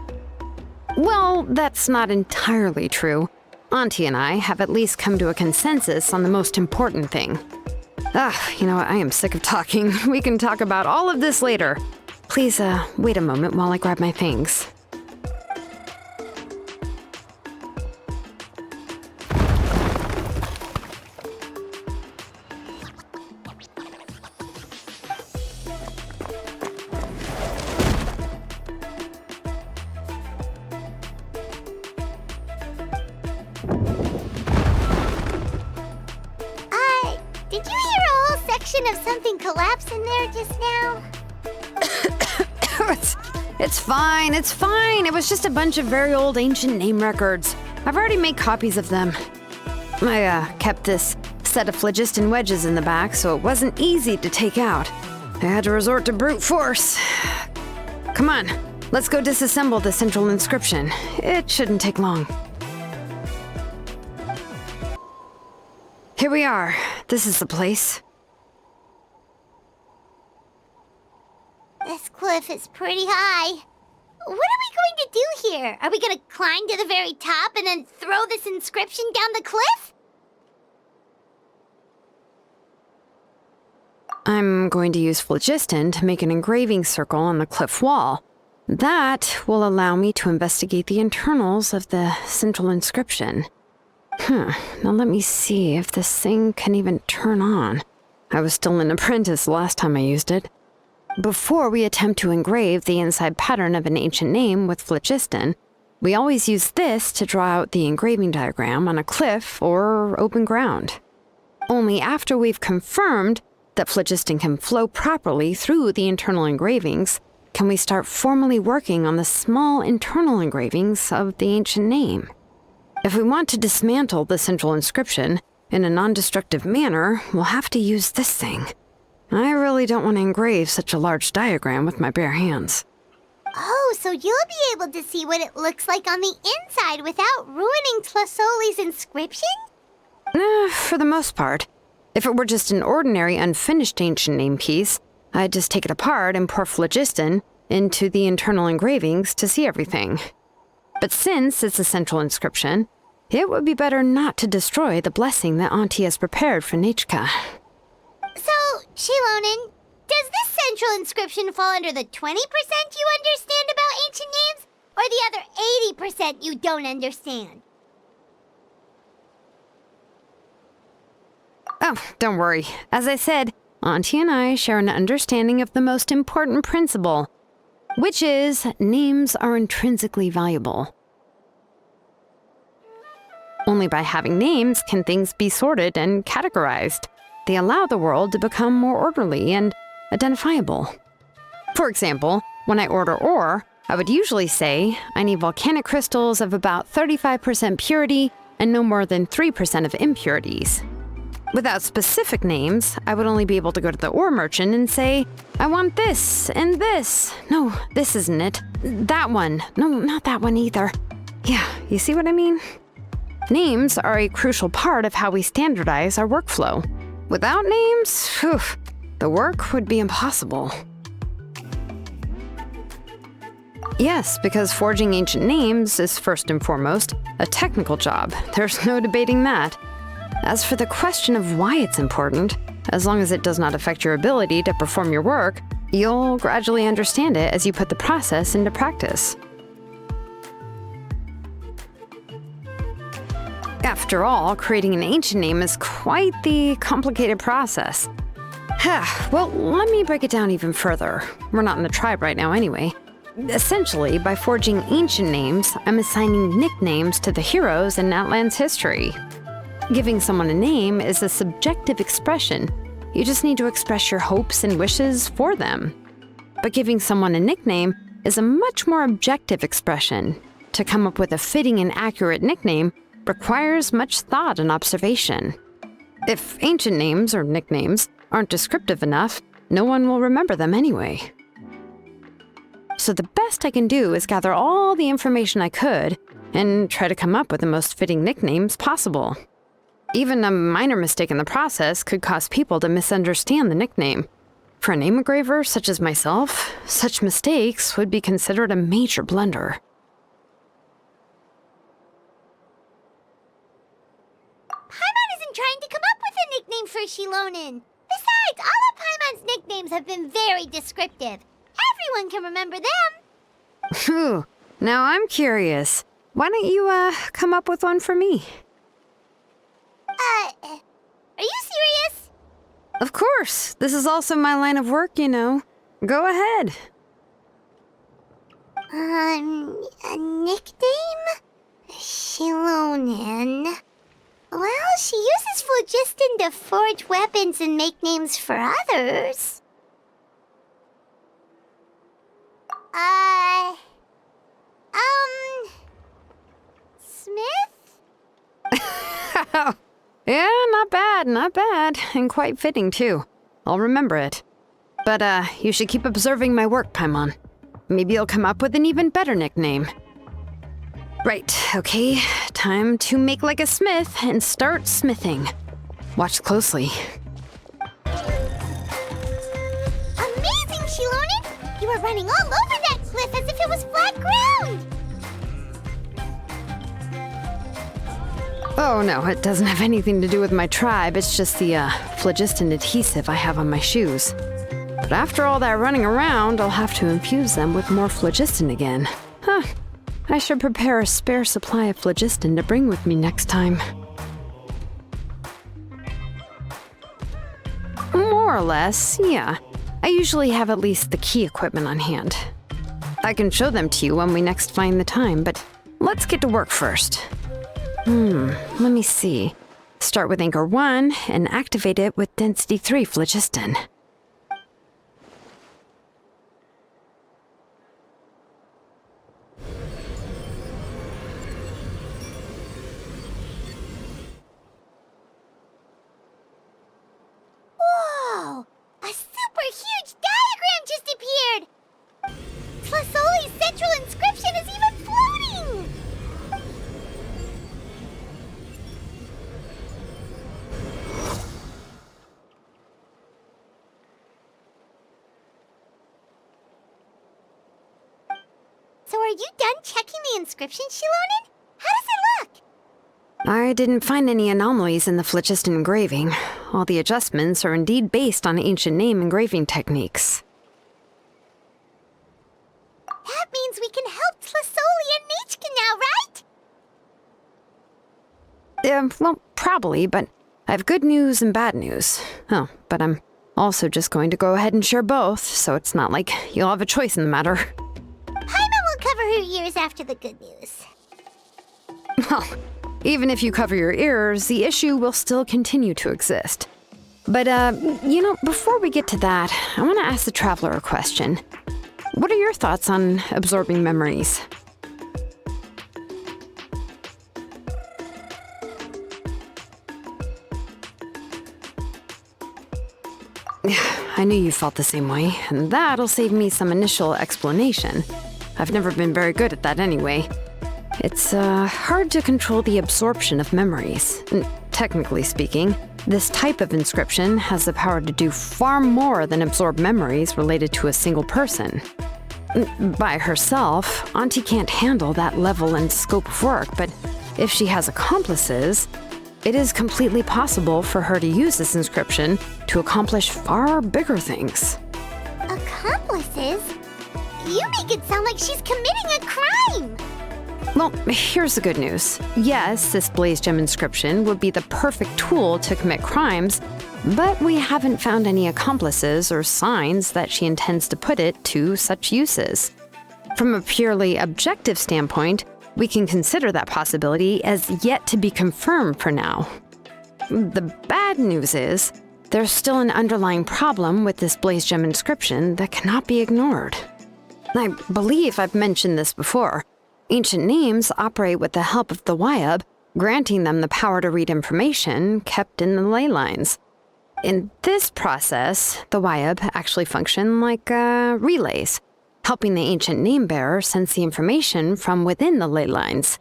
Well, that's not entirely true. Auntie and I have at least come to a consensus on the most important thing. You know what? I am sick of talking. We can talk about all of this later. Please, wait a moment while I grab my things. Did you hear a whole section of something collapse in there just now? It's fine, it's fine. It was just a bunch of very old ancient name records. I've already made copies of them. I kept this set of phlogiston wedges in the back, so it wasn't easy to take out. I had to resort to brute force. Come on, let's go disassemble the central inscription. It shouldn't take long. Here we are. This is the place. This cliff is pretty high. What are we going to do here? Are we going to climb to the very top and then throw this inscription down the cliff? I'm going to use phlogiston to make an engraving circle on the cliff wall. That will allow me to investigate the internals of the central inscription. Now let me see if this thing can even turn on. I was still an apprentice last time I used it. Before we attempt to engrave the inside pattern of an ancient name with phlogiston, we always use this to draw out the engraving diagram on a cliff or open ground. Only after we've confirmed that phlogiston can flow properly through the internal engravings can we start formally working on the small internal engravings of the ancient name. If we want to dismantle the central inscription in a non-destructive manner, we'll have to use this thing. I really don't want to engrave such a large diagram with my bare hands. Oh, so you'll be able to see what it looks like on the inside without ruining Tlazoli's inscription? For the most part. If it were just an ordinary unfinished ancient name piece, I'd just take it apart and pour phlogiston into the internal engravings to see everything. But since it's a central inscription, it would be better not to destroy the blessing that Auntie has prepared for Necha. So, Xilonen, does this central inscription fall under the 20% you understand about ancient names, or the other 80% you don't understand? Oh, don't worry. As I said, Auntie and I share an understanding of the most important principle, which is names are intrinsically valuable. Only by having names can things be sorted and categorized. They allow the world to become more orderly and identifiable. For example, when I order ore, I would usually say I need volcanic crystals of about 35% purity and no more than 3% of impurities. Without specific names, I would only be able to go to the ore merchant and say, I want this and this. No, this isn't it. That one. No, not that one either. Yeah, you see what I mean? Names are a crucial part of how we standardize our workflow. Without names, the work would be impossible. Yes, because forging ancient names is first and foremost a technical job. There's no debating that. As for the question of why it's important, as long as it does not affect your ability to perform your work, you'll gradually understand it as you put the process into practice. After all, creating an ancient name is quite the complicated process. Well, let me break it down even further. We're not in the tribe right now anyway. Essentially, by forging ancient names, I'm assigning nicknames to the heroes in Natlan's history. Giving someone a name is a subjective expression. You just need to express your hopes and wishes for them. But giving someone a nickname is a much more objective expression. To come up with a fitting and accurate nickname requires much thought and observation. If ancient names or nicknames aren't descriptive enough, no one will remember them anyway. So the best I can do is gather all the information I could and try to come up with the most fitting nicknames possible. Even a minor mistake in the process could cause people to misunderstand the nickname. For a name engraver such as myself, such mistakes would be considered a major blunder. trying to come up with a nickname for Xilonen. Besides, all of Paimon's nicknames have been very descriptive. Everyone can remember them. Phew. Now I'm curious. Why don't you, come up with one for me? Are you serious? Of course. This is also my line of work, you know. Go ahead. A nickname? Xilonen. Well, she uses phlogiston to forge weapons and make names for others. Smith? Yeah, not bad, and quite fitting too. I'll remember it. But, you should keep observing my work, Paimon. Maybe you'll come up with an even better nickname. Right, okay. Time to make like a smith and start smithing. Watch closely. Amazing, Xilonen! You are running all over that cliff as if it was flat ground! Oh no, it doesn't have anything to do with my tribe. It's just the, phlogiston adhesive I have on my shoes. But after all that running around, I'll have to infuse them with more phlogiston again. Huh. I should prepare a spare supply of phlogiston to bring with me next time. More or less, yeah. I usually have at least the key equipment on hand. I can show them to you when we next find the time, but let's get to work first. Let me see. Start with Anchor 1 and activate it with Density 3 phlogiston. Whoa! A super huge diagram just appeared! Tlazoli's central inscription is even floating! So are you done checking the inscription, Xilonen? How does it look? I didn't find any anomalies in the phlogiston engraving. All the adjustments are indeed based on ancient name engraving techniques. That means we can help Tlazoli and Necha now, right? Well, probably, but I have good news and bad news. Oh, but I'm also just going to go ahead and share both, so it's not like you'll have a choice in the matter. Paimon will cover her ears after the good news. Well, even if you cover your ears, the issue will still continue to exist. But, before we get to that, I want to ask the Traveler a question. What are your thoughts on absorbing memories? I knew you felt the same way, and that'll save me some initial explanation. I've never been very good at that anyway. It's hard to control the absorption of memories. Technically speaking, this type of inscription has the power to do far more than absorb memories related to a single person. By herself, Auntie can't handle that level and scope of work, but if she has accomplices, it is completely possible for her to use this inscription to accomplish far bigger things. Accomplices? You make it sound like she's committing a crime! Well, here's the good news. Yes, this Blazegem inscription would be the perfect tool to commit crimes, but we haven't found any accomplices or signs that she intends to put it to such uses. From a purely objective standpoint, we can consider that possibility as yet to be confirmed for now. The bad news is, there's still an underlying problem with this Blazegem inscription that cannot be ignored. I believe I've mentioned this before. Ancient names operate with the help of the Waiab, granting them the power to read information kept in the ley lines. In this process, the Waiab actually function like relays, helping the ancient name bearer sense the information from within the ley lines.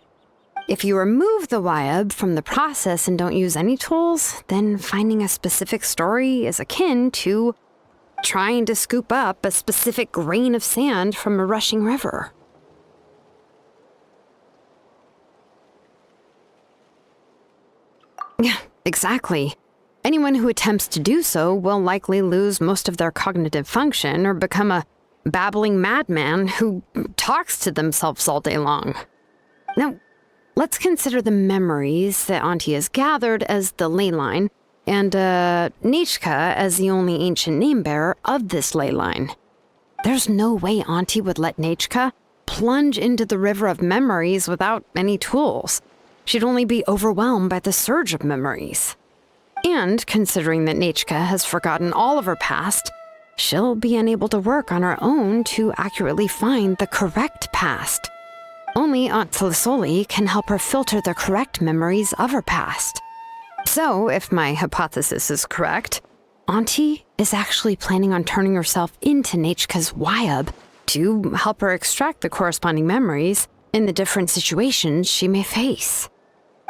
If you remove the Waiab from the process and don't use any tools, then finding a specific story is akin to trying to scoop up a specific grain of sand from a rushing river. Exactly. Anyone who attempts to do so will likely lose most of their cognitive function or become a babbling madman who talks to themselves all day long. Now, let's consider the memories that Auntie has gathered as the ley line, and Necha as the only ancient name-bearer of this ley line. There's no way Auntie would let Necha plunge into the river of memories without any tools. She'd only be overwhelmed by the surge of memories. And considering that Necha has forgotten all of her past, she'll be unable to work on her own to accurately find the correct past. Only Aunt Tlazoli can help her filter the correct memories of her past. So, if my hypothesis is correct, Auntie is actually planning on turning herself into Necha's Wyab to help her extract the corresponding memories in the different situations she may face.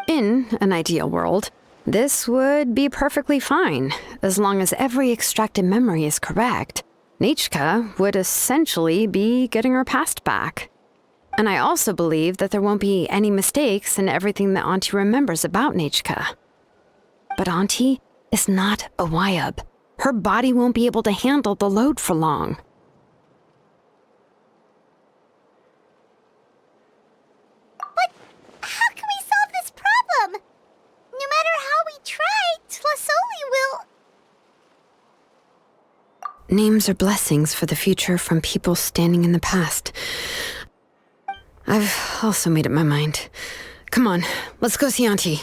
In an ideal world, this would be perfectly fine. As long as every extracted memory is correct, Necha would essentially be getting her past back. And I also believe that there won't be any mistakes in everything that Auntie remembers about Necha. But Auntie is not a Wyab. Her body won't be able to handle the load for long. But how can we solve this problem? No matter how we try, Tlazoli will... Names are blessings for the future from people standing in the past. I've also made up my mind. Come on, let's go see Auntie.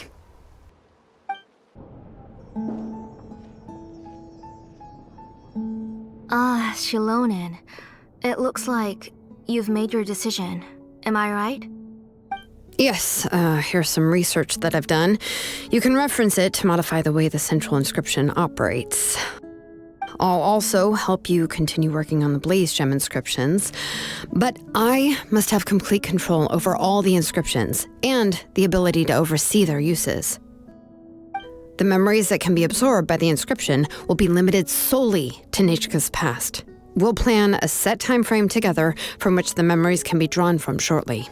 Xilonen. It looks like you've made your decision. Am I right? Yes, here's some research that I've done. You can reference it to modify the way the central inscription operates. I'll also help you continue working on the Blazegem inscriptions, but I must have complete control over all the inscriptions and the ability to oversee their uses. The memories that can be absorbed by the inscription will be limited solely to Necha's past. We'll plan a set time frame together from which the memories can be drawn from shortly.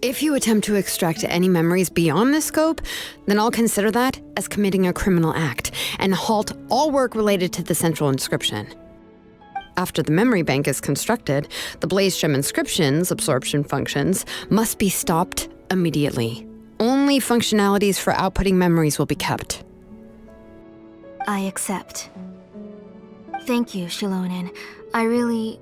If you attempt to extract any memories beyond this scope, then I'll consider that as committing a criminal act and halt all work related to the central inscription. After the memory bank is constructed, the Blazegem inscription's absorption functions must be stopped immediately. Only functionalities for outputting memories will be kept. I accept. Thank you, Xilonen. I really...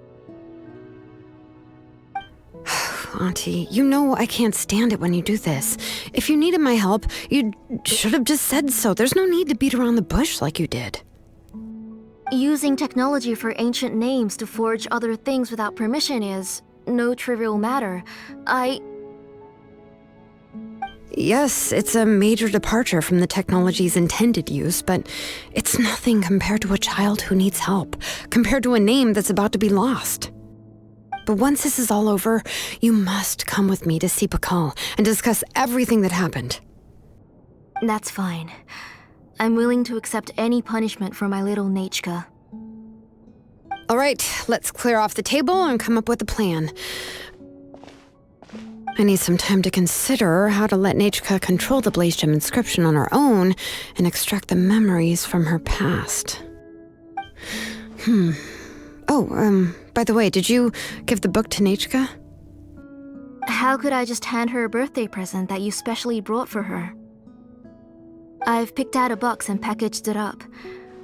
Auntie, you know I can't stand it when you do this. If you needed my help, you should have just said so. There's no need to beat around the bush like you did. Using technology for ancient names to forge other things without permission is no trivial matter. Yes, it's a major departure from the technology's intended use, but it's nothing compared to a child who needs help, compared to a name that's about to be lost. But once this is all over, you must come with me to see Tequil and discuss everything that happened. That's fine. I'm willing to accept any punishment for my little Necha. All right, let's clear off the table and come up with a plan. I need some time to consider how to let Necha control the Blazegem inscription on her own and extract the memories from her past. By the way, did you give the book to Necha? How could I just hand her a birthday present that you specially brought for her? I've picked out a box and packaged it up.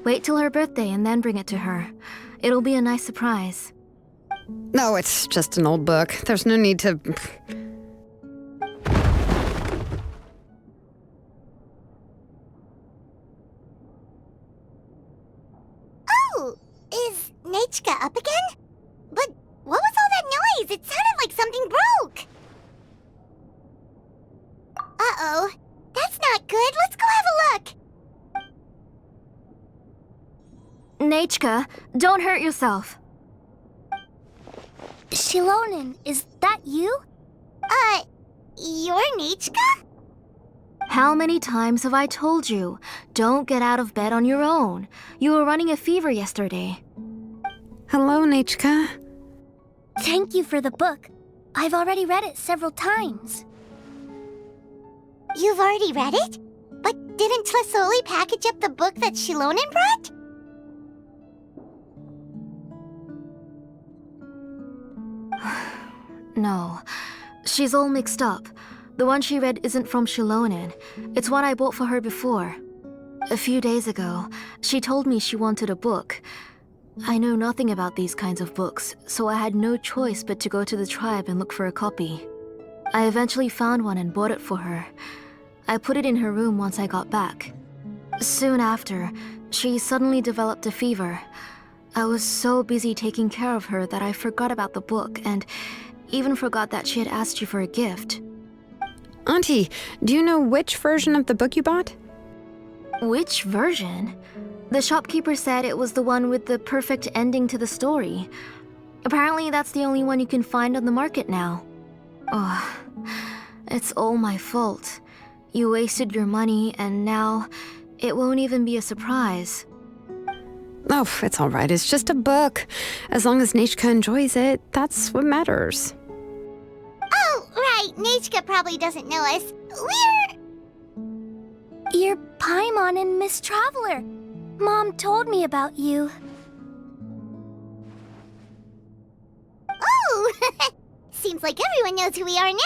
Wait till her birthday and then bring it to her. It'll be a nice surprise. No, it's just an old book. There's no need to... Oh, is Necha up again? But what was all that noise? It sounded like something broke. Uh-oh. That's not good. Let's go have a look. Necha, don't hurt yourself. Xilonen, is that you? You're Necha? How many times have I told you? Don't get out of bed on your own. You were running a fever yesterday. Hello, Necha. Thank you for the book. I've already read it several times. You've already read it? But didn't Tlazoli package up the book that Xilonen brought? No. She's all mixed up. The one she read isn't from Xilonen. It's one I bought for her before. A few days ago, she told me she wanted a book. I know nothing about these kinds of books, so I had no choice but to go to the tribe and look for a copy. I eventually found one and bought it for her. I put it in her room once I got back. Soon after, she suddenly developed a fever. I was so busy taking care of her that I forgot about the book and even forgot that she had asked you for a gift. Auntie, do you know which version of the book you bought? Which version? The shopkeeper said it was the one with the perfect ending to the story. Apparently that's the only one you can find on the market now. Oh, it's all my fault. You wasted your money and now it won't even be a surprise. Oh, it's all right. It's just a book. As long as Necha enjoys it, that's what matters. Oh, right. Necha probably doesn't know us. You're Paimon and Miss Traveler. Mom told me about you. Oh! Seems like everyone knows who we are now.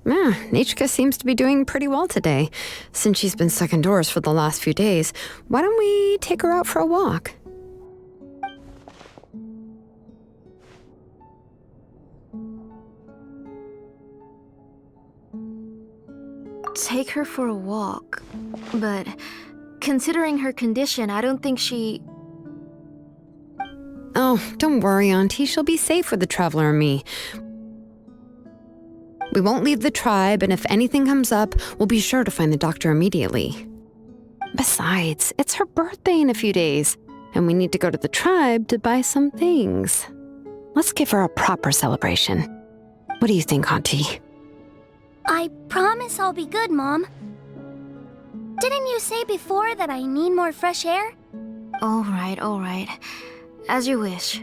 Yeah, Necha seems to be doing pretty well today. Since she's been stuck indoors for the last few days, why don't we take her out for a walk? Take her for a walk. But considering her condition, I don't think she... Oh, don't worry, Auntie. She'll be safe with the Traveler and me. We won't leave the tribe, and if anything comes up, we'll be sure to find the doctor immediately. Besides, it's her birthday in a few days, and we need to go to the tribe to buy some things. Let's give her a proper celebration. What do you think, Auntie? I promise I'll be good, Mom. Didn't you say before that I need more fresh air? All right. As you wish.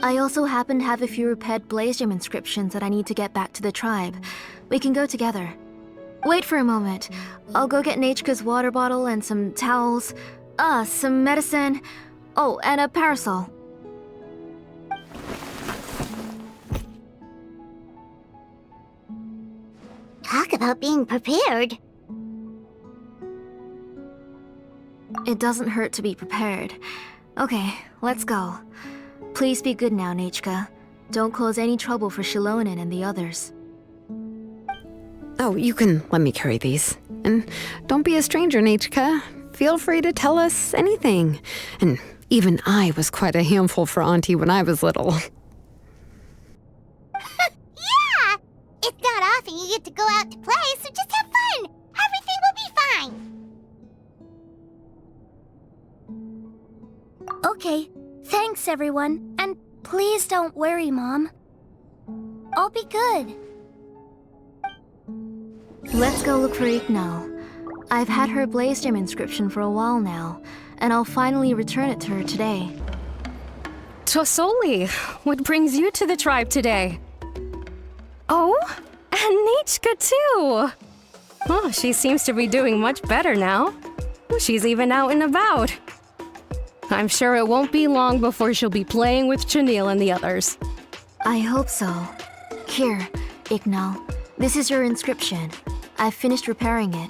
I also happen to have a few repaired Blazegem inscriptions that I need to get back to the tribe. We can go together. Wait for a moment. I'll go get Necha's water bottle and some towels. Some medicine. Oh, and a parasol. Talk about being prepared. It doesn't hurt to be prepared. Okay, let's go. Please be good now, Necha. Don't cause any trouble for Xilonen and the others. Oh, you can let me carry these. And don't be a stranger, Necha. Feel free to tell us anything. And even I was quite a handful for Auntie when I was little. Yeah! It's not often you get to go out to play, so just have fun! Everything will be fine! Okay, thanks everyone, and please don't worry, Mom. I'll be good. Let's go look for Iknal. I've had her Blazegem inscription for a while now, and I'll finally return it to her today. Tlazoli, what brings you to the tribe today? Oh, and Necha too! Oh, she seems to be doing much better now. She's even out and about. I'm sure it won't be long before she'll be playing with Chenille and the others. I hope so. Here, Iknal. This is your inscription. I've finished repairing it.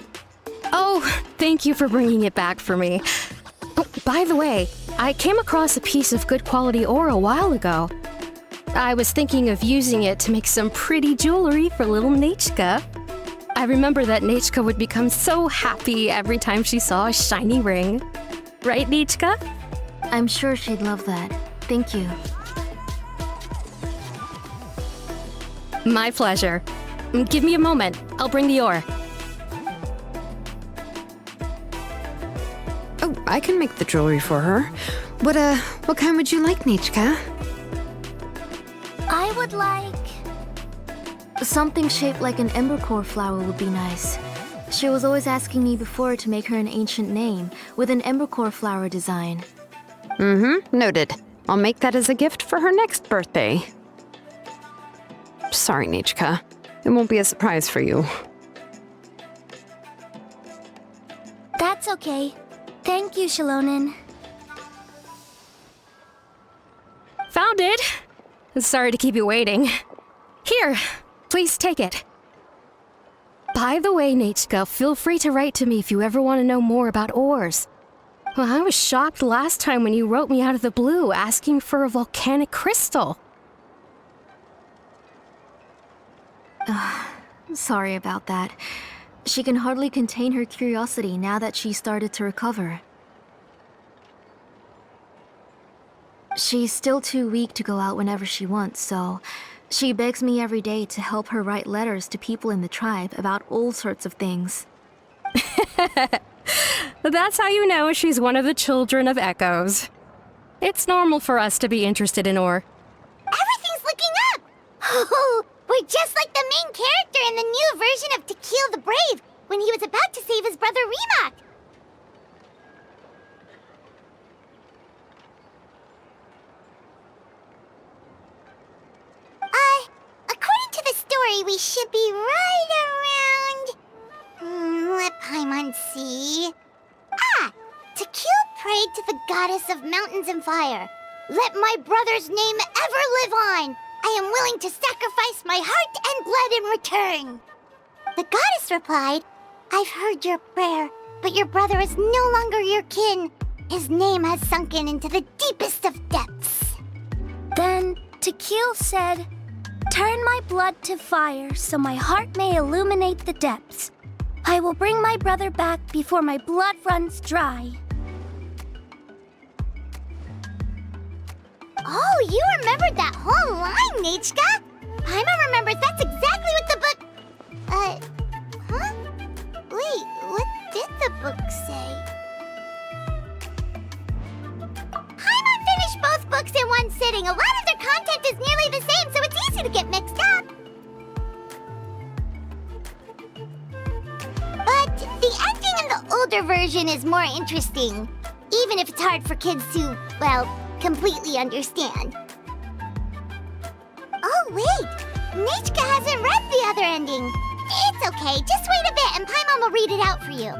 Oh, thank you for bringing it back for me. Oh, by the way, I came across a piece of good quality ore a while ago. I was thinking of using it to make some pretty jewelry for little Necha. I remember that Necha would become so happy every time she saw a shiny ring. Right, Necha? I'm sure she'd love that. Thank you. My pleasure. Give me a moment. I'll bring the ore. Oh, I can make the jewelry for her. What kind would you like, Necha? I would like... Something shaped like an embercore flower would be nice. She was always asking me before to make her an ancient name with an embercore flower design. Noted. I'll make that as a gift for her next birthday. Sorry, Necha. It won't be a surprise for you. That's okay. Thank you, Xilonen. Found it! Sorry to keep you waiting. Here, please take it. By the way, Necha, feel free to write to me if you ever want to know more about ores. Well, I was shocked last time when you wrote me out of the blue asking for a volcanic crystal. Sorry about that. She can hardly contain her curiosity now that she started to recover. She's still too weak to go out whenever she wants, so she begs me every day to help her write letters to people in the tribe about all sorts of things. That's how you know she's one of the children of echoes. It's normal for us to be interested in ore. Everything's looking up! Oh, we're just like the main character in the new version of Tequil the Brave when he was about to save his brother Remak. According to the story, we should be right around... let Paimon see... Tequil prayed to the goddess of mountains and fire. Let my brother's name ever live on. I am willing to sacrifice my heart and blood in return. The goddess replied, I've heard your prayer, but your brother is no longer your kin. His name has sunken into the deepest of depths. Then Tequil said, turn my blood to fire so my heart may illuminate the depths. I will bring my brother back before my blood runs dry. Oh, you remembered that whole line, Necha! Paimon remembers that's exactly what the book... huh? Wait, what did the book say? Paimon finished both books in one sitting. A lot of their content is nearly the same, so it's easy to get mixed up. But the ending in the older version is more interesting, even if it's hard for kids to, well, completely understand. Oh, wait! Necha hasn't read the other ending. It's okay, just wait a bit and Paimon will read it out for you.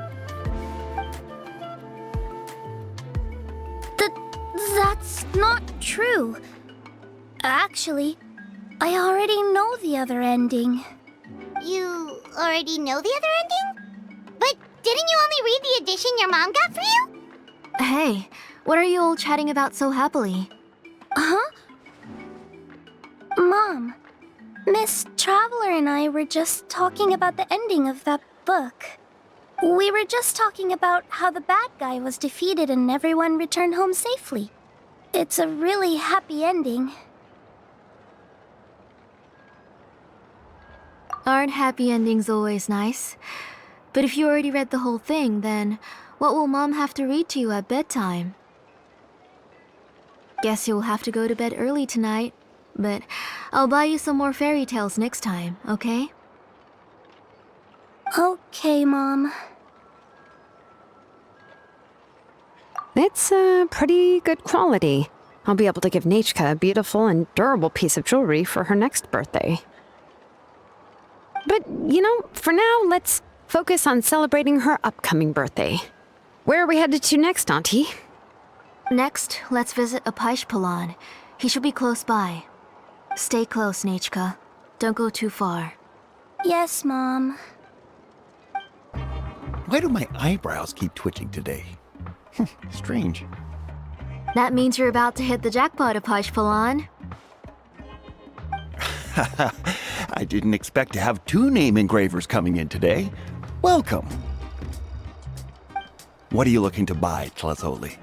That's not true. Actually, I already know the other ending. You already know the other ending? But didn't you only read the edition your mom got for you? Hey, what are you all chatting about so happily? Huh? Mom, Miss Traveler and I were just talking about the ending of that book. We were just talking about how the bad guy was defeated and everyone returned home safely. It's a really happy ending. Aren't happy endings always nice? But if you already read the whole thing, then what will Mom have to read to you at bedtime? Guess you'll have to go to bed early tonight, but I'll buy you some more fairy tales next time, okay? Okay, Mom. It's pretty good quality. I'll be able to give Necha a beautiful and durable piece of jewelry for her next birthday. But, for now, let's focus on celebrating her upcoming birthday. Where are we headed to next, Auntie? Next, let's visit Apoxpalon. He should be close by. Stay close, Necha. Don't go too far. Yes, Mom. Why do my eyebrows keep twitching today? Strange. That means you're about to hit the jackpot, Apoxpalon. I didn't expect to have 2 name engravers coming in today. Welcome. What are you looking to buy, Tlazoli?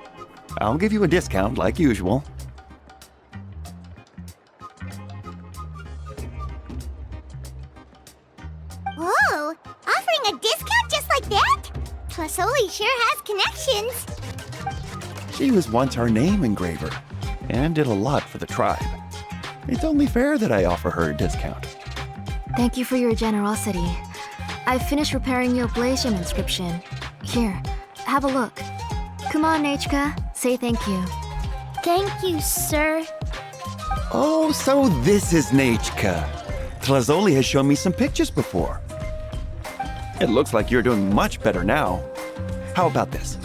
I'll give you a discount like usual. Whoa! Offering a discount just like that? Tlazoli sure has connections. She was once our name engraver, and did a lot for the tribe. It's only fair that I offer her a discount. Thank you for your generosity. I've finished repairing your Blazegem inscription. Here, have a look. Come on, Necha, say thank you. Thank you, sir. Oh, so this is Necha. Tlazoli has shown me some pictures before. It looks like you're doing much better now. How about this?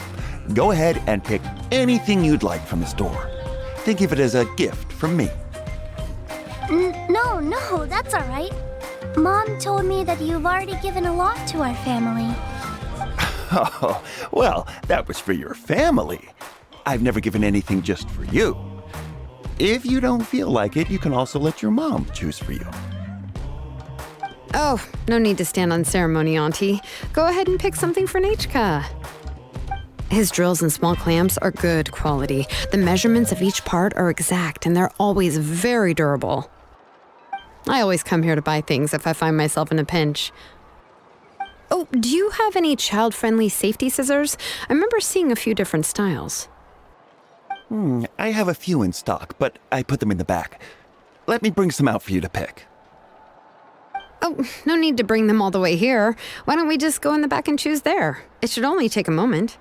Go ahead and pick anything you'd like from the store. Think of it as a gift from me. No, that's all right. Mom told me that you've already given a lot to our family. Oh, well, that was for your family. I've never given anything just for you. If you don't feel like it, you can also let your mom choose for you. Oh, no need to stand on ceremony, Auntie. Go ahead and pick something for Necha. His drills and small clamps are good quality. The measurements of each part are exact, and they're always very durable. I always come here to buy things if I find myself in a pinch. Oh, do you have any child-friendly safety scissors? I remember seeing a few different styles. I have a few in stock, but I put them in the back. Let me bring some out for you to pick. Oh, no need to bring them all the way here. Why don't we just go in the back and choose there? It should only take a moment.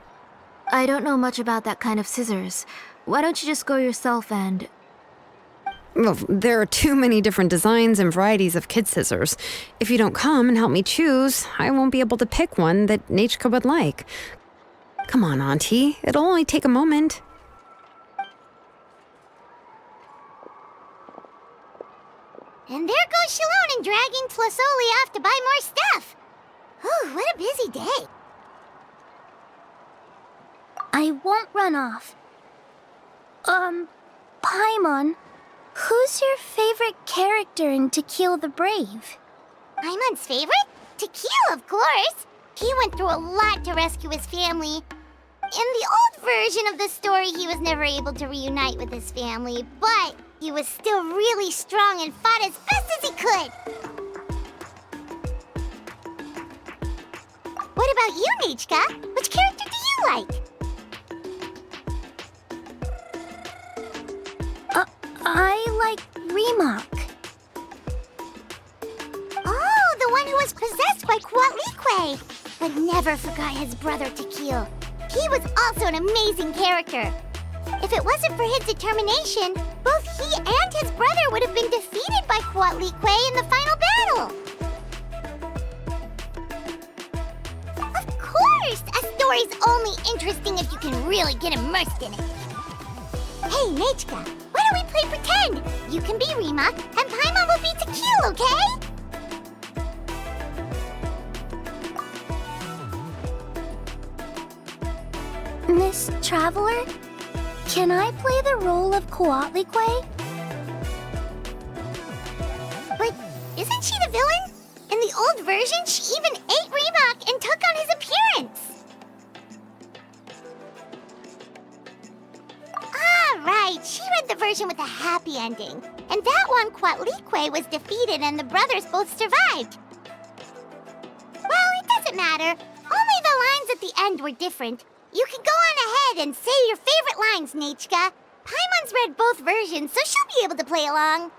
I don't know much about that kind of scissors. Why don't you just go yourself and... Well, there are too many different designs and varieties of kid scissors. If you don't come and help me choose, I won't be able to pick one that Necha would like. Come on, Auntie. It'll only take a moment. And there goes Xilonen dragging Tlazoli off to buy more stuff. Whew, what a busy day. I won't run off. Paimon, who's your favorite character in Tequil the Brave? Paimon's favorite? Tequil, of course. He went through a lot to rescue his family. In the old version of the story, he was never able to reunite with his family, but he was still really strong and fought as best as he could. What about you, Necha? Which character do you like? I like Remok. Oh, the one who was possessed by Quatlique, but never forgot his brother Tequil. He was also an amazing character. If it wasn't for his determination, both he and his brother would have been defeated by Quatlique in the final battle. Of course! A story's only interesting if you can really get immersed in it. Hey, Necha, why don't we play pretend? You can be Remok, and Paimon will be Tequil, okay? Miss Traveler, can I play the role of Quatlique? But isn't she the villain? In the old version, she even ate Remok and took on his appearance. Ah, right. She read the version with a happy ending. And that one, Quatlique was defeated and the brothers both survived. Well, it doesn't matter. Only the lines at the end were different. You can go on ahead and say your favorite lines, Necha. Paimon's read both versions, so she'll be able to play along.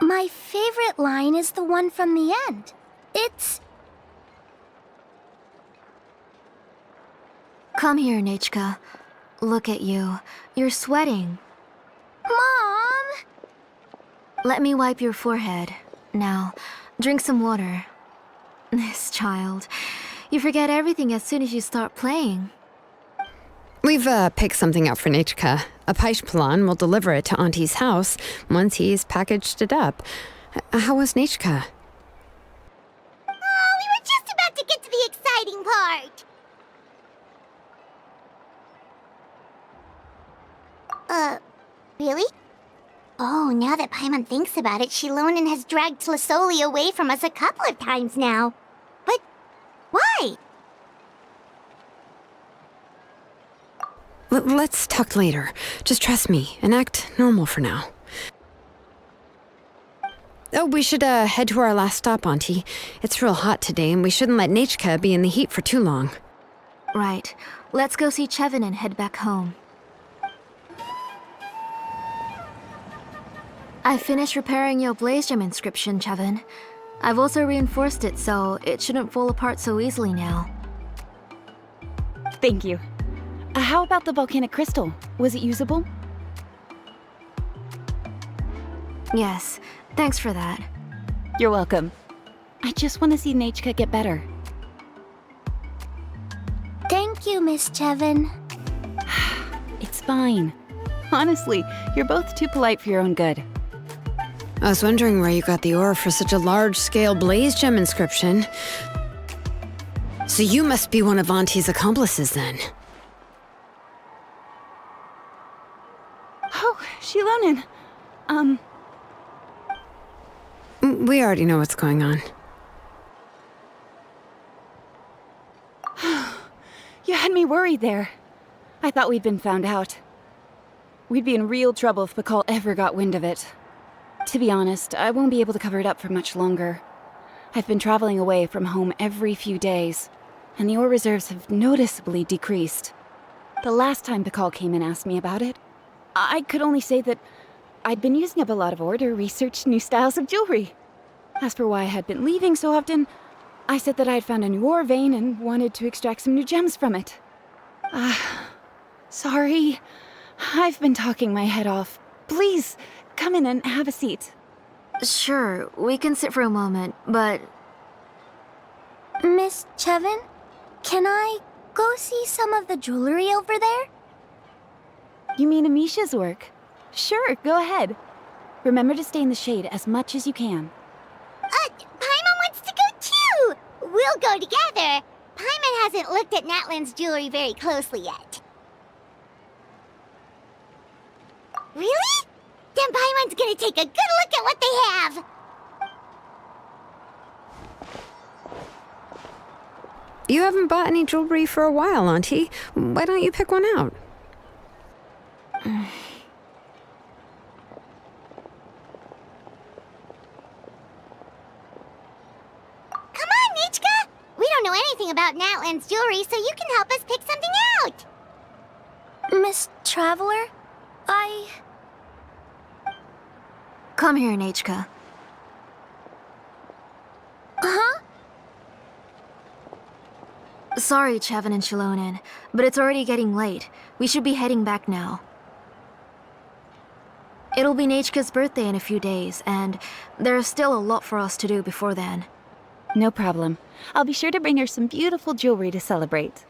My favorite line is the one from the end. It's... Come here, Necha. Look at you. You're sweating. Mom! Let me wipe your forehead. Now, drink some water. This child. You forget everything as soon as you start playing. We've picked something out for Necha. Apoxpalon will deliver it to Auntie's house once he's packaged it up. How was Necha? Oh, we were just about to get to the exciting part. Really? Oh, now that Paimon thinks about it, Xilonen has dragged Tlazoli away from us a couple of times now. But why? Let's talk later. Just trust me and act normal for now. Oh, we should head to our last stop, Auntie. It's real hot today, and we shouldn't let Necha be in the heat for too long. Right. Let's go see Cheven and head back home. I finished repairing your Blazegem inscription, Cheven. I've also reinforced it so it shouldn't fall apart so easily now. Thank you. How about the volcanic crystal? Was it usable? Yes, thanks for that. You're welcome. I just want to see Necha get better. Thank you, Miss Cheven. It's fine. Honestly, you're both too polite for your own good. I was wondering where you got the ore for such a large-scale Blazegem inscription. So you must be one of Auntie's accomplices, then. Oh, Xilonen. We already know what's going on. You had me worried there. I thought we'd been found out. We'd be in real trouble if Tequil ever got wind of it. To be honest, I won't be able to cover it up for much longer. I've been traveling away from home every few days, and the ore reserves have noticeably decreased. The last time Tequil came and asked me about it, I could only say that I'd been using up a lot of ore to research new styles of jewelry. As for why I had been leaving so often, I said that I had found a new ore vein and wanted to extract some new gems from it. Sorry. I've been talking my head off. Please, come in and have a seat. Sure, we can sit for a moment, but... Miss Cheven, can I go see some of the jewelry over there? You mean Amisha's work? Sure, go ahead. Remember to stay in the shade as much as you can. Paimon wants to go too! We'll go together. Paimon hasn't looked at Natlan's jewelry very closely yet. Really? Then Paimon's gonna take a good look at what they have! You haven't bought any jewelry for a while, Auntie. Why don't you pick one out? Come on, Necha! We don't know anything about Natlan's jewelry, so you can help us pick something out! Miss Traveler, Come here, Necha. Huh? Sorry, Cheven and Xilonen, but it's already getting late. We should be heading back now. It'll be Necha's birthday in a few days, and there's still a lot for us to do before then. No problem. I'll be sure to bring her some beautiful jewelry to celebrate.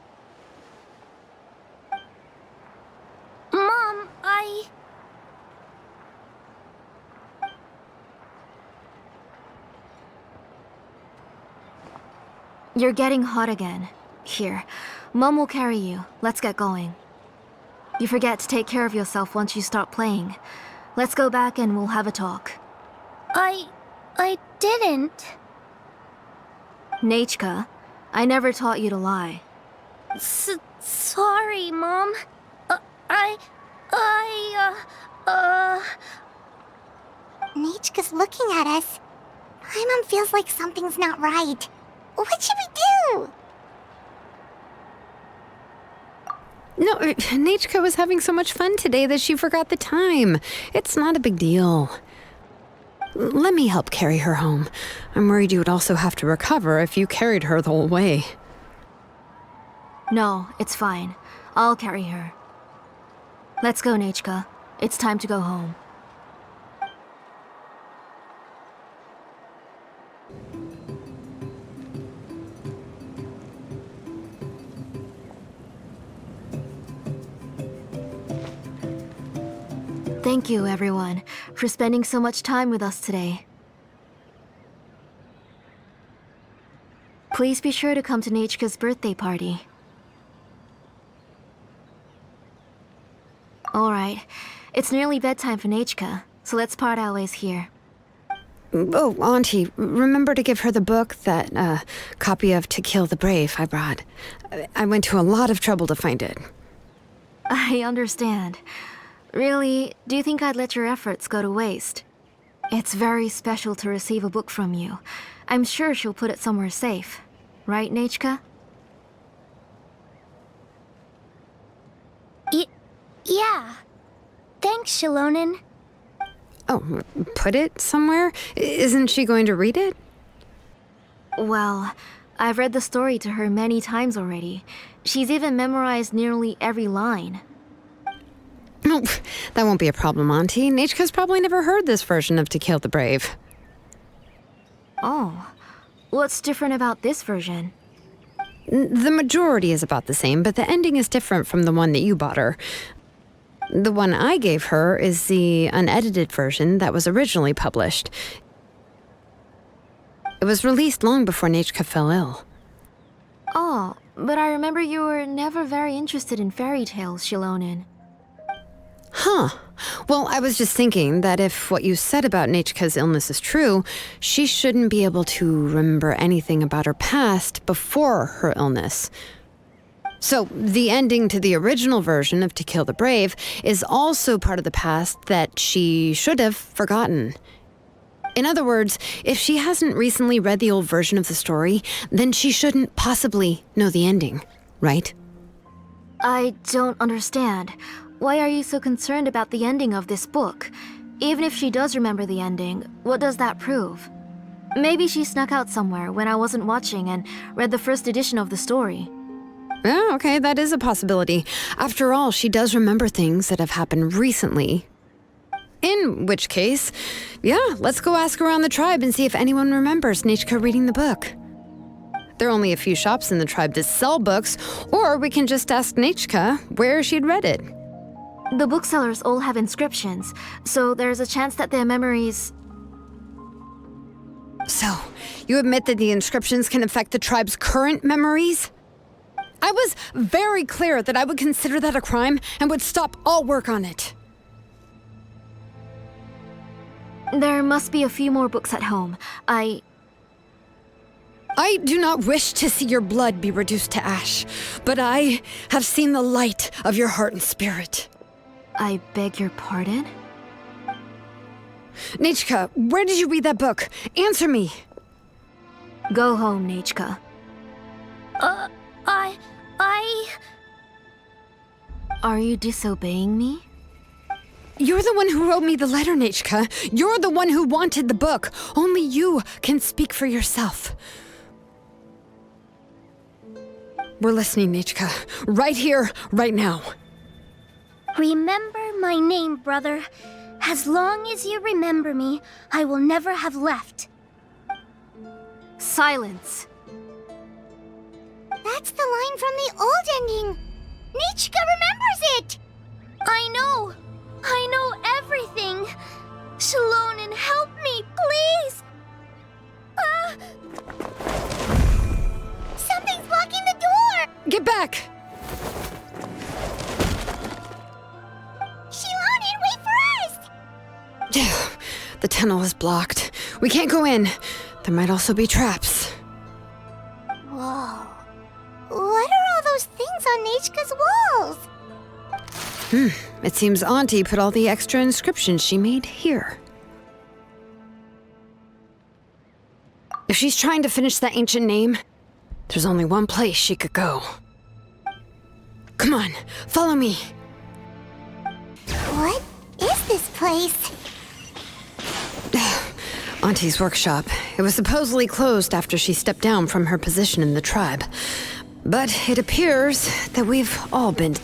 Mom, You're getting hot again. Here, Mom will carry you. Let's get going. You forget to take care of yourself once you start playing. Let's go back and we'll have a talk. I didn't. Necha, I never taught you to lie. Sorry, Mom. Necha's looking at us. Paimon feels like something's not right. What should we do? No, Necha was having so much fun today that she forgot the time. It's not a big deal. Let me help carry her home. I'm worried you would also have to recover if you carried her the whole way. No, it's fine. I'll carry her. Let's go, Necha. It's time to go home. Thank you, everyone, for spending so much time with us today. Please be sure to come to Necha's birthday party. Alright, it's nearly bedtime for Necha, so let's part our ways here. Oh, Auntie, remember to give her the book, that copy of Tequil the Brave I brought. I went to a lot of trouble to find it. I understand. Really, do you think I'd let your efforts go to waste? It's very special to receive a book from you. I'm sure she'll put it somewhere safe. Right, Necha? Yeah. Thanks, Xilonen. Oh, put it somewhere? Isn't she going to read it? Well, I've read the story to her many times already. She's even memorized nearly every line. Oh, that won't be a problem, Auntie. Necha's probably never heard this version of Tequil the Brave. Oh. What's different about this version? The majority is about the same, but the ending is different from the one that you bought her. The one I gave her is the unedited version that was originally published. It was released long before Necha fell ill. Oh, but I remember you were never very interested in fairy tales, Xilonen. Huh. Well, I was just thinking that if what you said about Necha's illness is true, she shouldn't be able to remember anything about her past before her illness. So, the ending to the original version of To Kill the Brave is also part of the past that she should have forgotten. In other words, if she hasn't recently read the old version of the story, then she shouldn't possibly know the ending, right? I don't understand. Why are you so concerned about the ending of this book? Even if she does remember the ending, what does that prove? Maybe she snuck out somewhere when I wasn't watching and read the first edition of the story. Yeah, okay, that is a possibility. After all, she does remember things that have happened recently. In which case, yeah, let's go ask around the tribe and see if anyone remembers Necha reading the book. There are only a few shops in the tribe that sell books, or we can just ask Necha where she'd read it. The booksellers all have inscriptions, so there's a chance that their memories... So, you admit that the inscriptions can affect the tribe's current memories? I was very clear that I would consider that a crime and would stop all work on it. There must be a few more books at home. I do not wish to see your blood be reduced to ash, but I have seen the light of your heart and spirit. I beg your pardon? Necha, where did you read that book? Answer me. Go home, Necha. Are you disobeying me? You're the one who wrote me the letter, Necha. You're the one who wanted the book. Only you can speak for yourself. We're listening, Necha. Right here, right now. Remember my name, brother. As long as you remember me, I will never have left. Silence. That's the line from the old ending. Necha remembers it. I know everything. Xilonen, help me, please. Something's blocking the door. Get back! Xilonen, wait for us. The tunnel is blocked. We can't go in. There might also be traps. Whoa. What are all those things on Necha's walls? It seems Auntie put all the extra inscriptions she made here. If she's trying to finish that ancient name, there's only one place she could go. Come on, follow me. What is this place? Auntie's workshop. It was supposedly closed after she stepped down from her position in the tribe. But it appears that we've all been...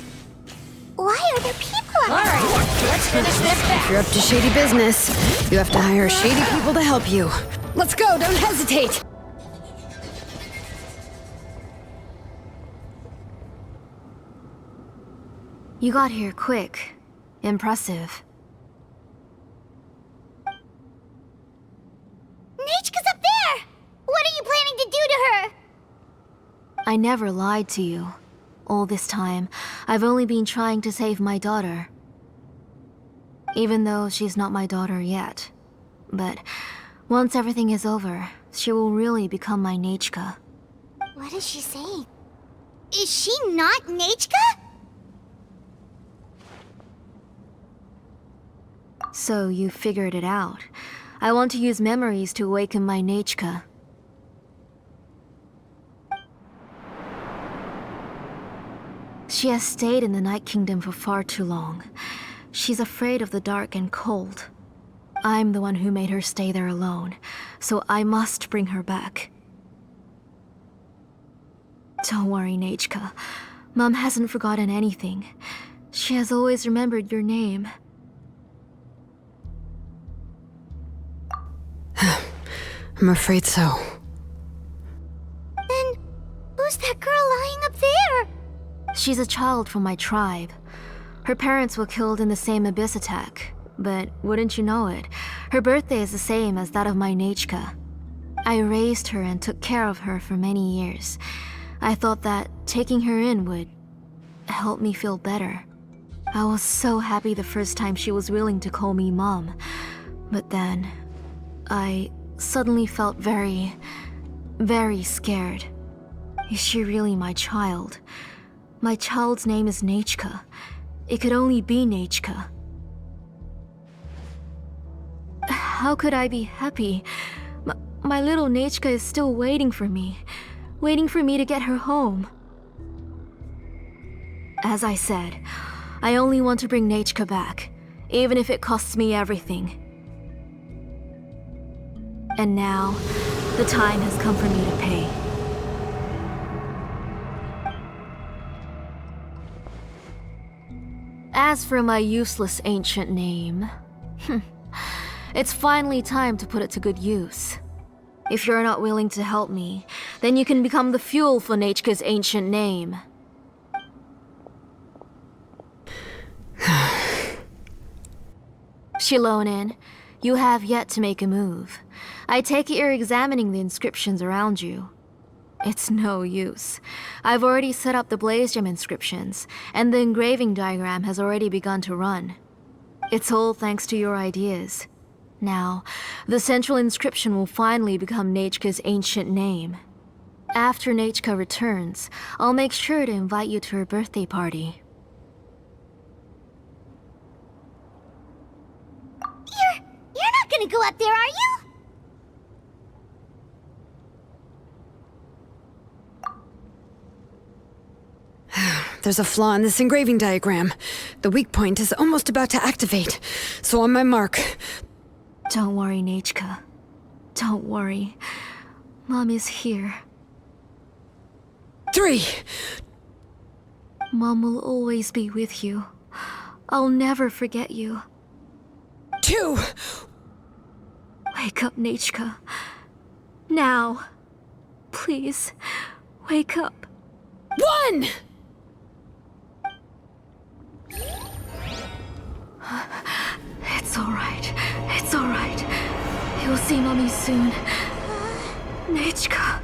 Why are there people out there? Alright, let's finish this back. If you're up to shady business, you have to hire shady people to help you. Let's go, don't hesitate! You got here quick. Impressive. Necha's up there! What are you planning to do to her? I never lied to you. All this time, I've only been trying to save my daughter. Even though she's not my daughter yet. But once everything is over, she will really become my Necha. What is she saying? Is she not Necha? So you figured it out. I want to use memories to awaken my Necha. She has stayed in the Night Kingdom for far too long. She's afraid of the dark and cold. I'm the one who made her stay there alone, so I must bring her back. Don't worry, Necha. Mom hasn't forgotten anything. She has always remembered your name. I'm afraid so. Then, who's that girl lying up there? She's a child from my tribe. Her parents were killed in the same abyss attack. But wouldn't you know it, her birthday is the same as that of my Necha. I raised her and took care of her for many years. I thought that taking her in would help me feel better. I was so happy the first time she was willing to call me Mom. But then, I suddenly felt very, very scared. Is she really my child? My child's name is Necha. It could only be Necha. How could I be happy? My little Necha is still waiting for me to get her home. As I said, I only want to bring Necha back, even if it costs me everything. And now, the time has come for me to pay. As for my useless ancient name, it's finally time to put it to good use. If you're not willing to help me, then you can become the fuel for Necha's ancient name. Xilonen, you have yet to make a move. I take it you're examining the inscriptions around you. It's no use. I've already set up the Blazegem inscriptions, and the engraving diagram has already begun to run. It's all thanks to your ideas. Now, the central inscription will finally become Necha's ancient name. After Necha returns, I'll make sure to invite you to her birthday party. You're not gonna go up there, are you? There's a flaw in this engraving diagram. The weak point is almost about to activate. So on my mark. Don't worry, Necha. Don't worry. Mom is here. 3. Mom will always be with you. I'll never forget you. 2. Wake up, Necha. Now. Please, wake up. 1! It's alright. It's alright. You'll see Mommy soon. Necha.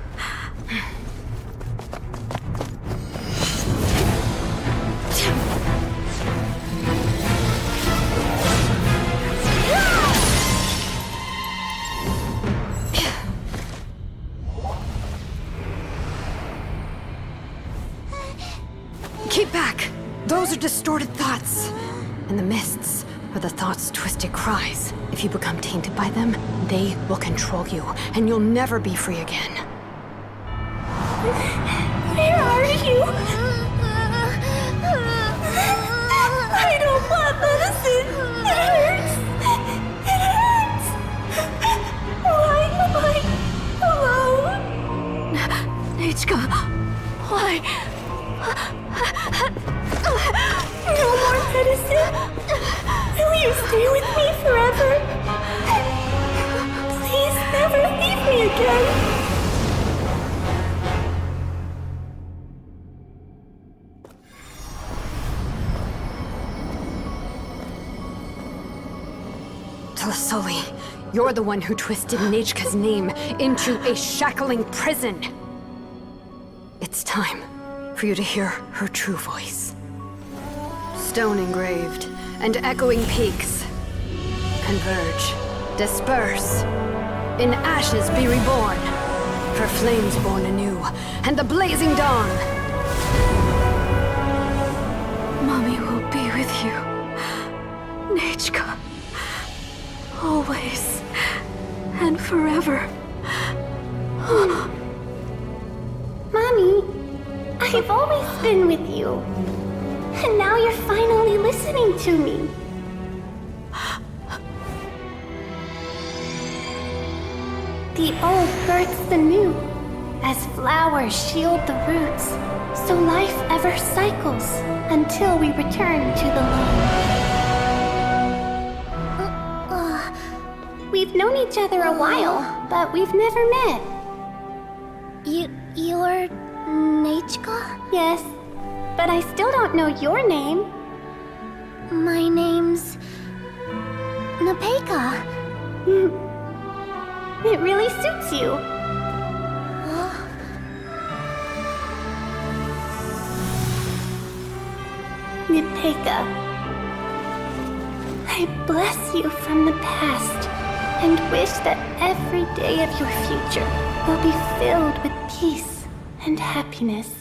Keep back! Those are distorted thoughts. And the mists are the thoughts' twisted cries. If you become tainted by them, they will control you, and you'll never be free again. Where are you? I don't want medicine. It hurts. It hurts. Why am I alone? Necha, why? No more medicine. Will you stay with me forever? Please never leave me again. Tlazoli, you're the one who twisted Necha's name into a shackling prison. It's time for you to hear her true voice. Stone engraved and echoing peaks converge, disperse, in ashes be reborn, for flames born anew, and the blazing dawn. Mommy will be with you, Necha, always and forever. Mommy, I've always been with you. And now you're finally listening to me. The old births the new, as flowers shield the roots, so life ever cycles until we return to the We've known each other a while, but we've never met. You're Necha? Yes, but I still don't know your name. My name's Nepecha. It really suits you. Nepecha, I bless you from the past and wish that every day of your future will be filled with peace and happiness.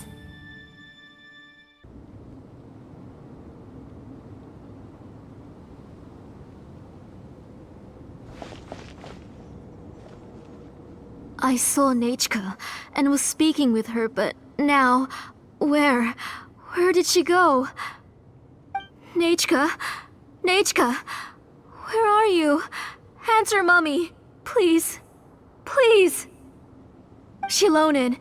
I saw Necha and was speaking with her, but now, where did she go? Necha, where are you? Answer, Mummy, please, please. Xilonen,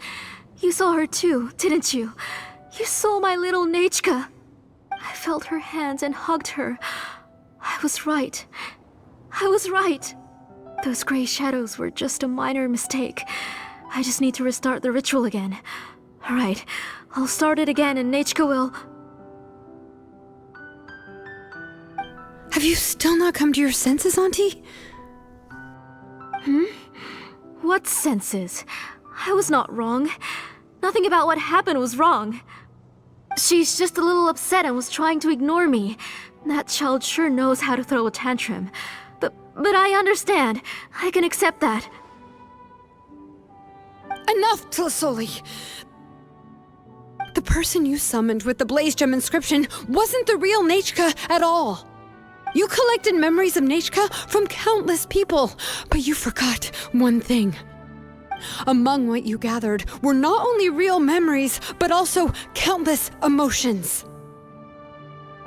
you saw her too, didn't you? You saw my little Necha. I felt her hands and hugged her. I was right. Those gray shadows were just a minor mistake. I just need to restart the ritual again. Alright, I'll start it again and Necha will... Have you still not come to your senses, Auntie? What senses? I was not wrong. Nothing about what happened was wrong. She's just a little upset and was trying to ignore me. That child sure knows how to throw a tantrum. But I understand. I can accept that. Enough, Tlazoli! The person you summoned with the Blazegem inscription wasn't the real Necha at all. You collected memories of Necha from countless people, but you forgot one thing. Among what you gathered were not only real memories, but also countless emotions.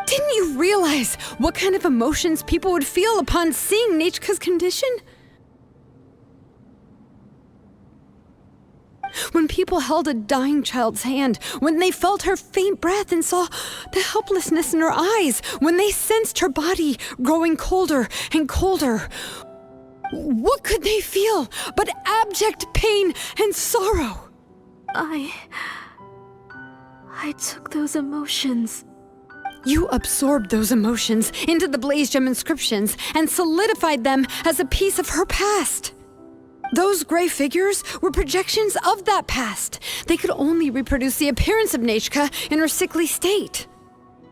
Didn't you realize what kind of emotions people would feel upon seeing Necha's condition? When people held a dying child's hand, when they felt her faint breath and saw the helplessness in her eyes, when they sensed her body growing colder and colder, what could they feel but abject pain and sorrow? I took those emotions. You absorbed those emotions into the Blazegem inscriptions and solidified them as a piece of her past. Those gray figures were projections of that past. They could only reproduce the appearance of Necha in her sickly state.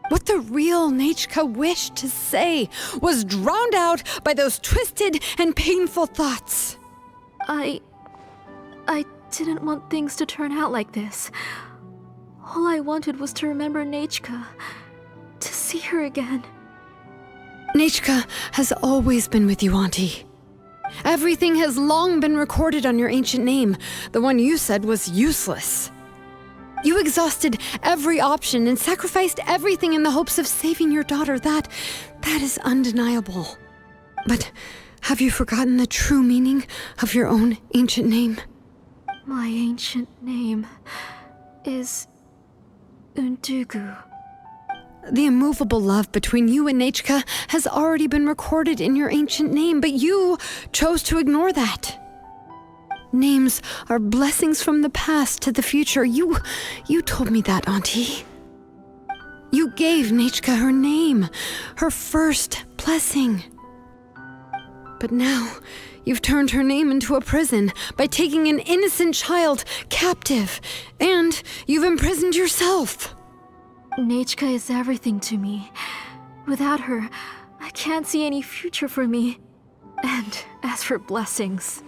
What the real Necha wished to say was drowned out by those twisted and painful thoughts. I didn't want things to turn out like this. All I wanted was to remember Necha, to see her again. Necha has always been with you, Auntie. Everything has long been recorded on your ancient name. The one you said was useless. You exhausted every option and sacrificed everything in the hopes of saving your daughter. That is undeniable. But have you forgotten the true meaning of your own ancient name? My ancient name is Undugu. The immovable love between you and Necha has already been recorded in your ancient name, but you chose to ignore that. Names are blessings from the past to the future. You told me that, Auntie. You gave Necha her name, her first blessing. But now, you've turned her name into a prison by taking an innocent child captive, and you've imprisoned yourself. Necha is everything to me. Without her, I can't see any future for me. And as for blessings...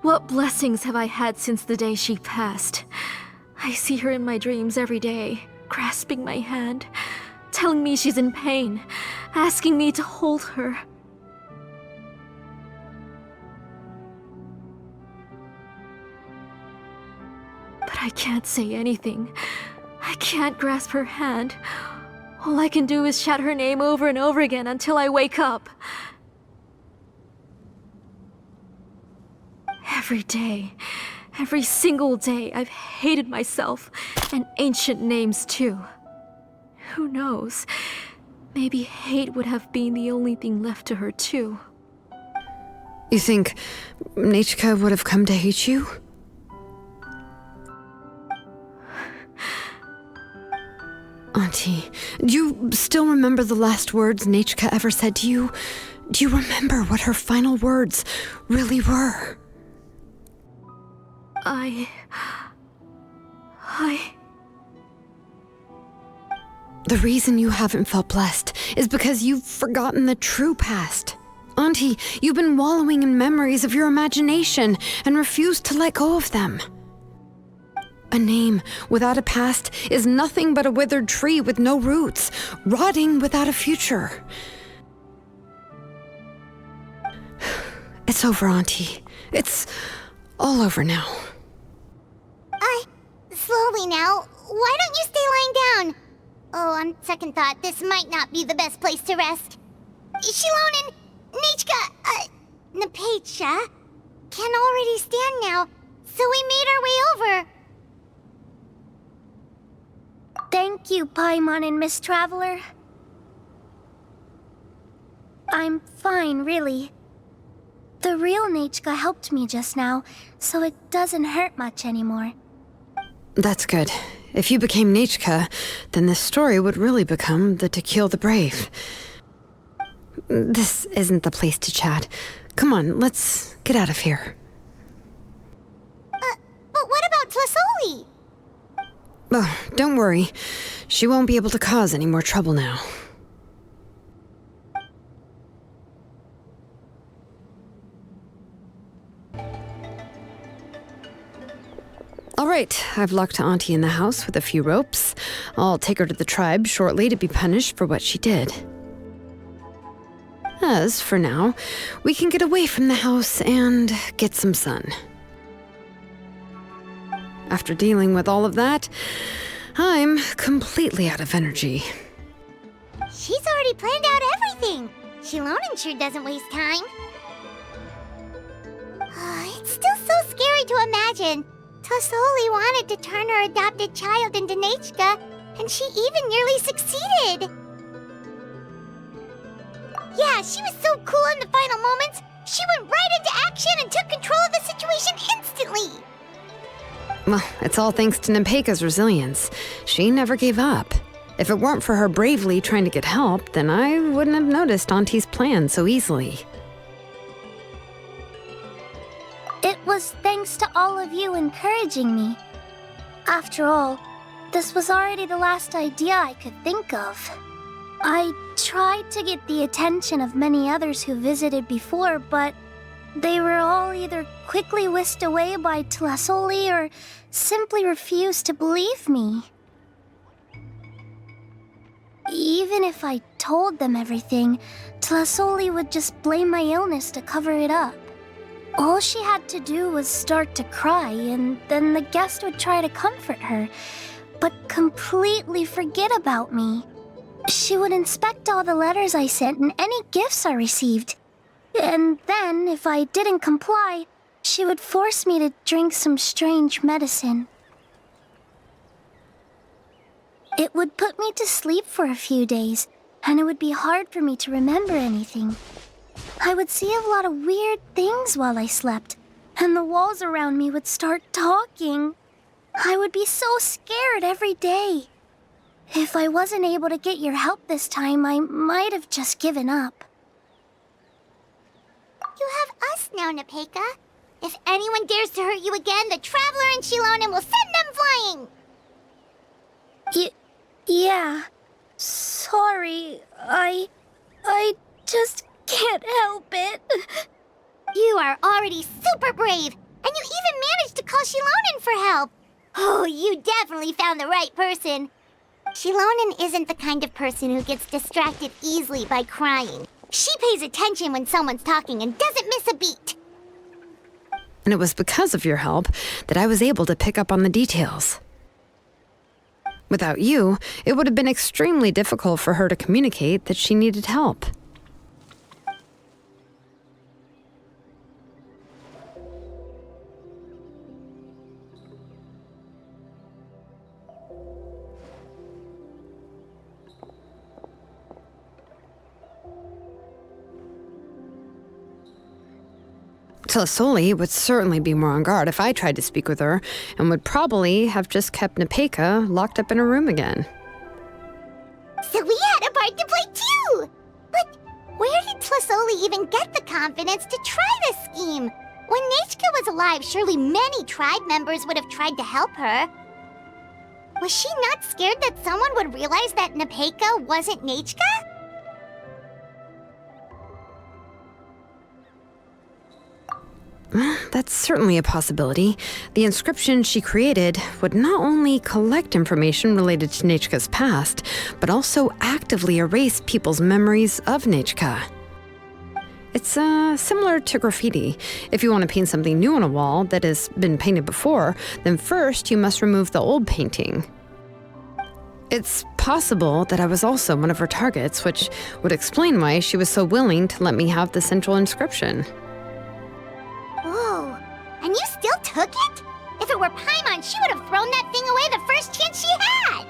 What blessings have I had since the day she passed? I see her in my dreams every day, grasping my hand, telling me she's in pain, asking me to hold her. But I can't say anything. I can't grasp her hand. All I can do is shout her name over and over again until I wake up. Every day, every single day, I've hated myself, and ancient names too. Who knows? Maybe hate would have been the only thing left to her too. You think Necha would have come to hate you? Auntie, do you still remember the last words Necha ever said to you? Do you remember what her final words really were? The reason you haven't felt blessed is because you've forgotten the true past. Auntie, you've been wallowing in memories of your imagination and refused to let go of them. A name without a past is nothing but a withered tree with no roots, rotting without a future. It's over, Auntie. It's all over now. Slowly now. Why don't you stay lying down? Oh, on second thought, this might not be the best place to rest. Xilonen, Necha, Nepecha can already stand now, so we made our way over. Thank you, Paimon and Miss Traveler. I'm fine, really. The real Necha helped me just now, so it doesn't hurt much anymore. That's good. If you became Necha, then this story would really become the Tequil the Brave. This isn't the place to chat. Come on, let's get out of here. But what about Tlazoli? Oh, don't worry. She won't be able to cause any more trouble now. All right, I've locked Auntie in the house with a few ropes. I'll take her to the tribe shortly to be punished for what she did. As for now, we can get away from the house and get some sun. After dealing with all of that, I'm completely out of energy. She's already planned out everything. Xilonen sure doesn't waste time. It's still so scary to imagine. Tlazoli wanted to turn her adopted child into Necha, and she even nearly succeeded. Yeah, she was so cool in the final moments. She went right into action and took control of the situation instantly. Well, it's all thanks to Nepecha's resilience. She never gave up. If it weren't for her bravely trying to get help, then I wouldn't have noticed Auntie's plan so easily. It was thanks to all of you encouraging me. After all, this was already the last idea I could think of. I tried to get the attention of many others who visited before, but they were all either quickly whisked away by Tlazoli or simply refused to believe me. Even if I told them everything, Tlazoli would just blame my illness to cover it up. All she had to do was start to cry, and then the guest would try to comfort her, but completely forget about me. She would inspect all the letters I sent and any gifts I received. And then, if I didn't comply, she would force me to drink some strange medicine. It would put me to sleep for a few days, and it would be hard for me to remember anything. I would see a lot of weird things while I slept, and the walls around me would start talking. I would be so scared every day. If I wasn't able to get your help this time, I might have just given up. You have us now, Nepecha. If anyone dares to hurt you again, the Traveler and Xilonen will send them flying! Yeah. Sorry, I just can't help it. You are already super brave, and you even managed to call Xilonen for help. Oh, you definitely found the right person. Xilonen isn't the kind of person who gets distracted easily by crying. She pays attention when someone's talking and doesn't miss a beat. And it was because of your help that I was able to pick up on the details. Without you, it would have been extremely difficult for her to communicate that she needed help. Tlazoli would certainly be more on guard if I tried to speak with her, and would probably have just kept Nepecha locked up in her room again. So we had a part to play too! But where did Tlazoli even get the confidence to try this scheme? When Necha was alive, surely many tribe members would have tried to help her. Was she not scared that someone would realize that Nepecha wasn't Necha? That's certainly a possibility. The inscription she created would not only collect information related to Necha's past, but also actively erase people's memories of Necha. It's similar to graffiti. If you want to paint something new on a wall that has been painted before, then first you must remove the old painting. It's possible that I was also one of her targets, which would explain why she was so willing to let me have the central inscription. Whoa, and you still took it? If it were Paimon, she would have thrown that thing away the first chance she had!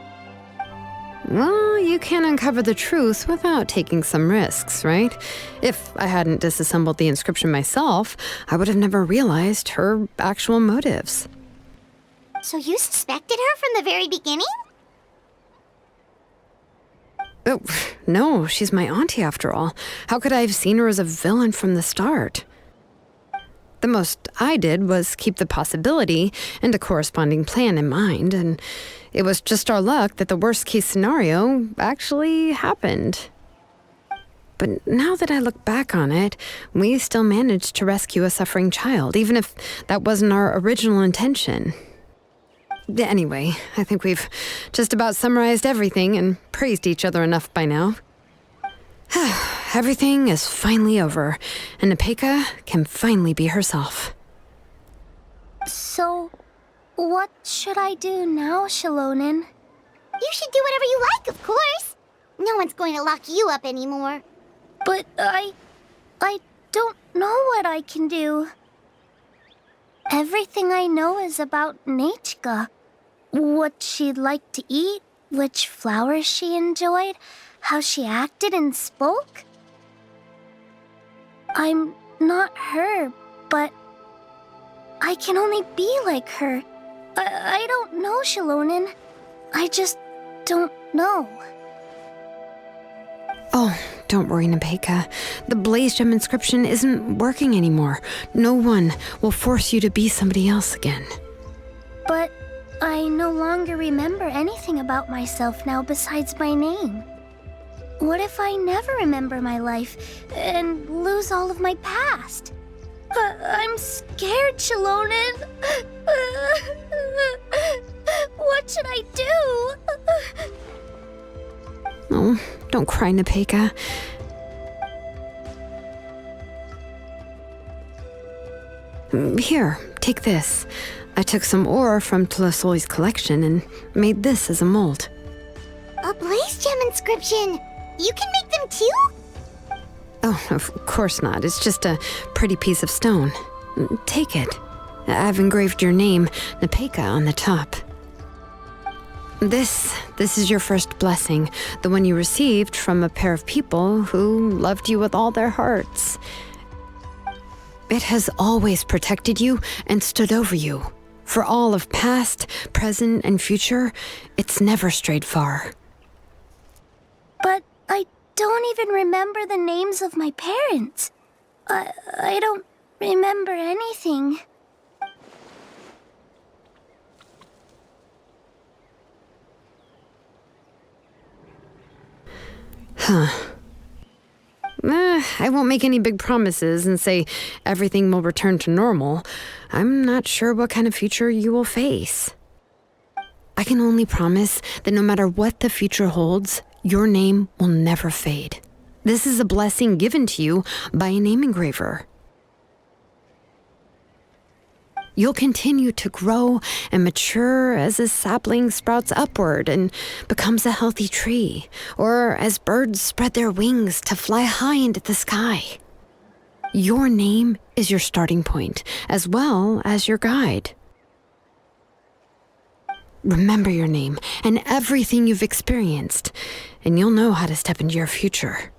Well, you can't uncover the truth without taking some risks, right? If I hadn't disassembled the inscription myself, I would have never realized her actual motives. So you suspected her from the very beginning? Oh, no, she's my auntie after all. How could I have seen her as a villain from the start? The most I did was keep the possibility and a corresponding plan in mind, and it was just our luck that the worst-case scenario actually happened. But now that I look back on it, we still managed to rescue a suffering child, even if that wasn't our original intention. Anyway, I think we've just about summarized everything and praised each other enough by now. Everything is finally over, and Nepecha can finally be herself. So, what should I do now, Xilonen? You should do whatever you like, of course. No one's going to lock you up anymore. But I don't know what I can do. Everything I know is about Necha. What she'd like to eat, which flowers she enjoyed, how she acted and spoke. I'm not her, but I can only be like her. I don't know, Xilonen. I just don't know. Oh, don't worry, Nepecha. The Blazegem inscription isn't working anymore. No one will force you to be somebody else again. But I no longer remember anything about myself now besides my name. What if I never remember my life and lose all of my past? I'm scared, Xilonen. What should I do? Oh, don't cry, Nepecha. Here, take this. I took some ore from Tlazoli's collection and made this as a mold. A Blazegem inscription! You can make them too? Oh, of course not. It's just a pretty piece of stone. Take it. I've engraved your name, Nepecha, on the top. This is your first blessing, the one you received from a pair of people who loved you with all their hearts. It has always protected you and stood over you. For all of past, present, and future, it's never strayed far. But I don't even remember the names of my parents. I don't remember anything. I won't make any big promises and say everything will return to normal. I'm not sure what kind of future you will face. I can only promise that no matter what the future holds, your name will never fade. This is a blessing given to you by a name engraver. You'll continue to grow and mature as a sapling sprouts upward and becomes a healthy tree, or as birds spread their wings to fly high into the sky. Your name is your starting point, as well as your guide. Remember your name and everything you've experienced, and you'll know how to step into your future.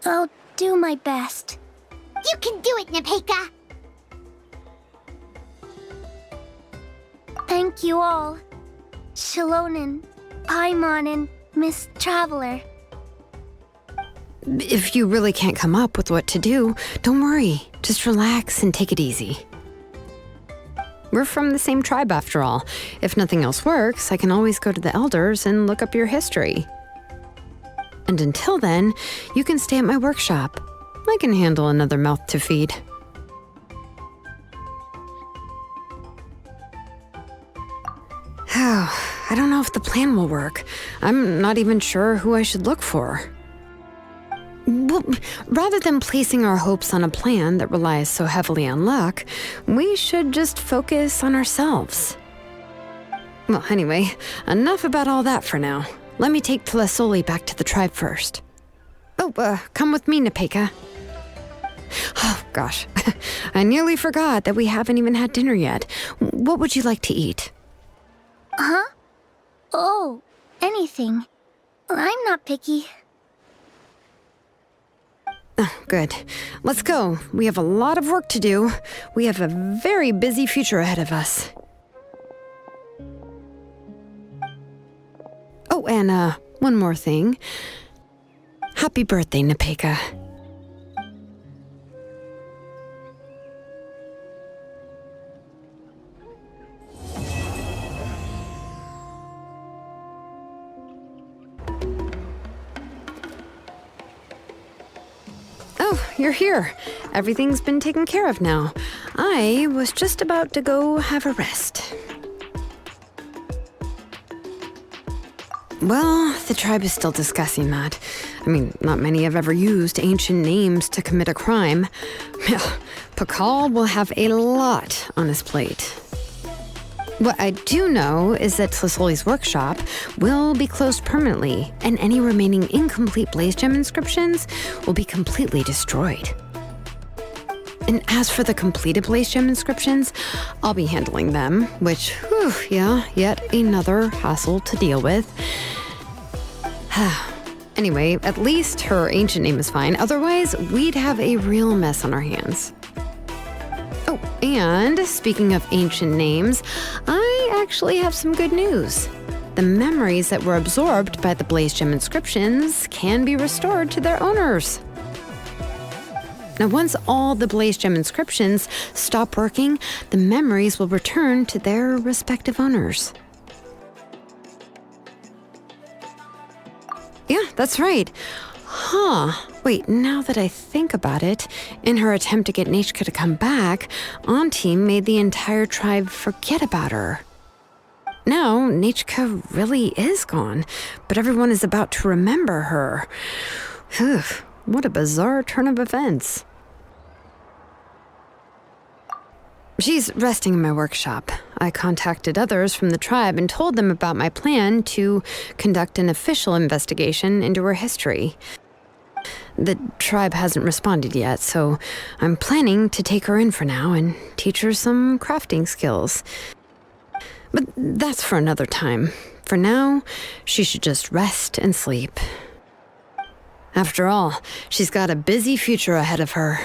I'll do my best. You can do it, Nepecha! Thank you all. Xilonen, Paimon, and Miss Traveler. If you really can't come up with what to do, don't worry. Just relax and take it easy. We're from the same tribe after all. If nothing else works, I can always go to the elders and look up your history. And until then, you can stay at my workshop. I can handle another mouth to feed. I don't know if the plan will work. I'm not even sure who I should look for. Well, rather than placing our hopes on a plan that relies so heavily on luck, we should just focus on ourselves. Well, anyway, enough about all that for now. Let me take Tlazoli back to the tribe first. Oh, come with me, Nepecha. Oh, gosh. I nearly forgot that we haven't even had dinner yet. What would you like to eat? Huh? Oh, anything. I'm not picky. Oh, good. Let's go. We have a lot of work to do. We have a very busy future ahead of us. Oh, and one more thing. Happy birthday, Nepecha. Oh, you're here. Everything's been taken care of now. I was just about to go have a rest. Well, the tribe is still discussing that. I mean, not many have ever used ancient names to commit a crime. Tequil will have a lot on his plate. What I do know is that Tlazoli's workshop will be closed permanently, and any remaining incomplete Blazegem inscriptions will be completely destroyed. And as for the completed Blazegem inscriptions, I'll be handling them, which, yet another hassle to deal with. Anyway, at least her ancient name is fine. Otherwise, we'd have a real mess on our hands. Oh, and speaking of ancient names, I actually have some good news. The memories that were absorbed by the Blazegem inscriptions can be restored to their owners. Now, once all the Blazegem inscriptions stop working, the memories will return to their respective owners. Yeah, that's right. Wait, now that I think about it, in her attempt to get Necha to come back, Auntie made the entire tribe forget about her. Now, Necha really is gone, but everyone is about to remember her. What a bizarre turn of events. She's resting in my workshop. I contacted others from the tribe and told them about my plan to conduct an official investigation into her history. The tribe hasn't responded yet, so I'm planning to take her in for now and teach her some crafting skills. But that's for another time. For now, she should just rest and sleep. After all, she's got a busy future ahead of her.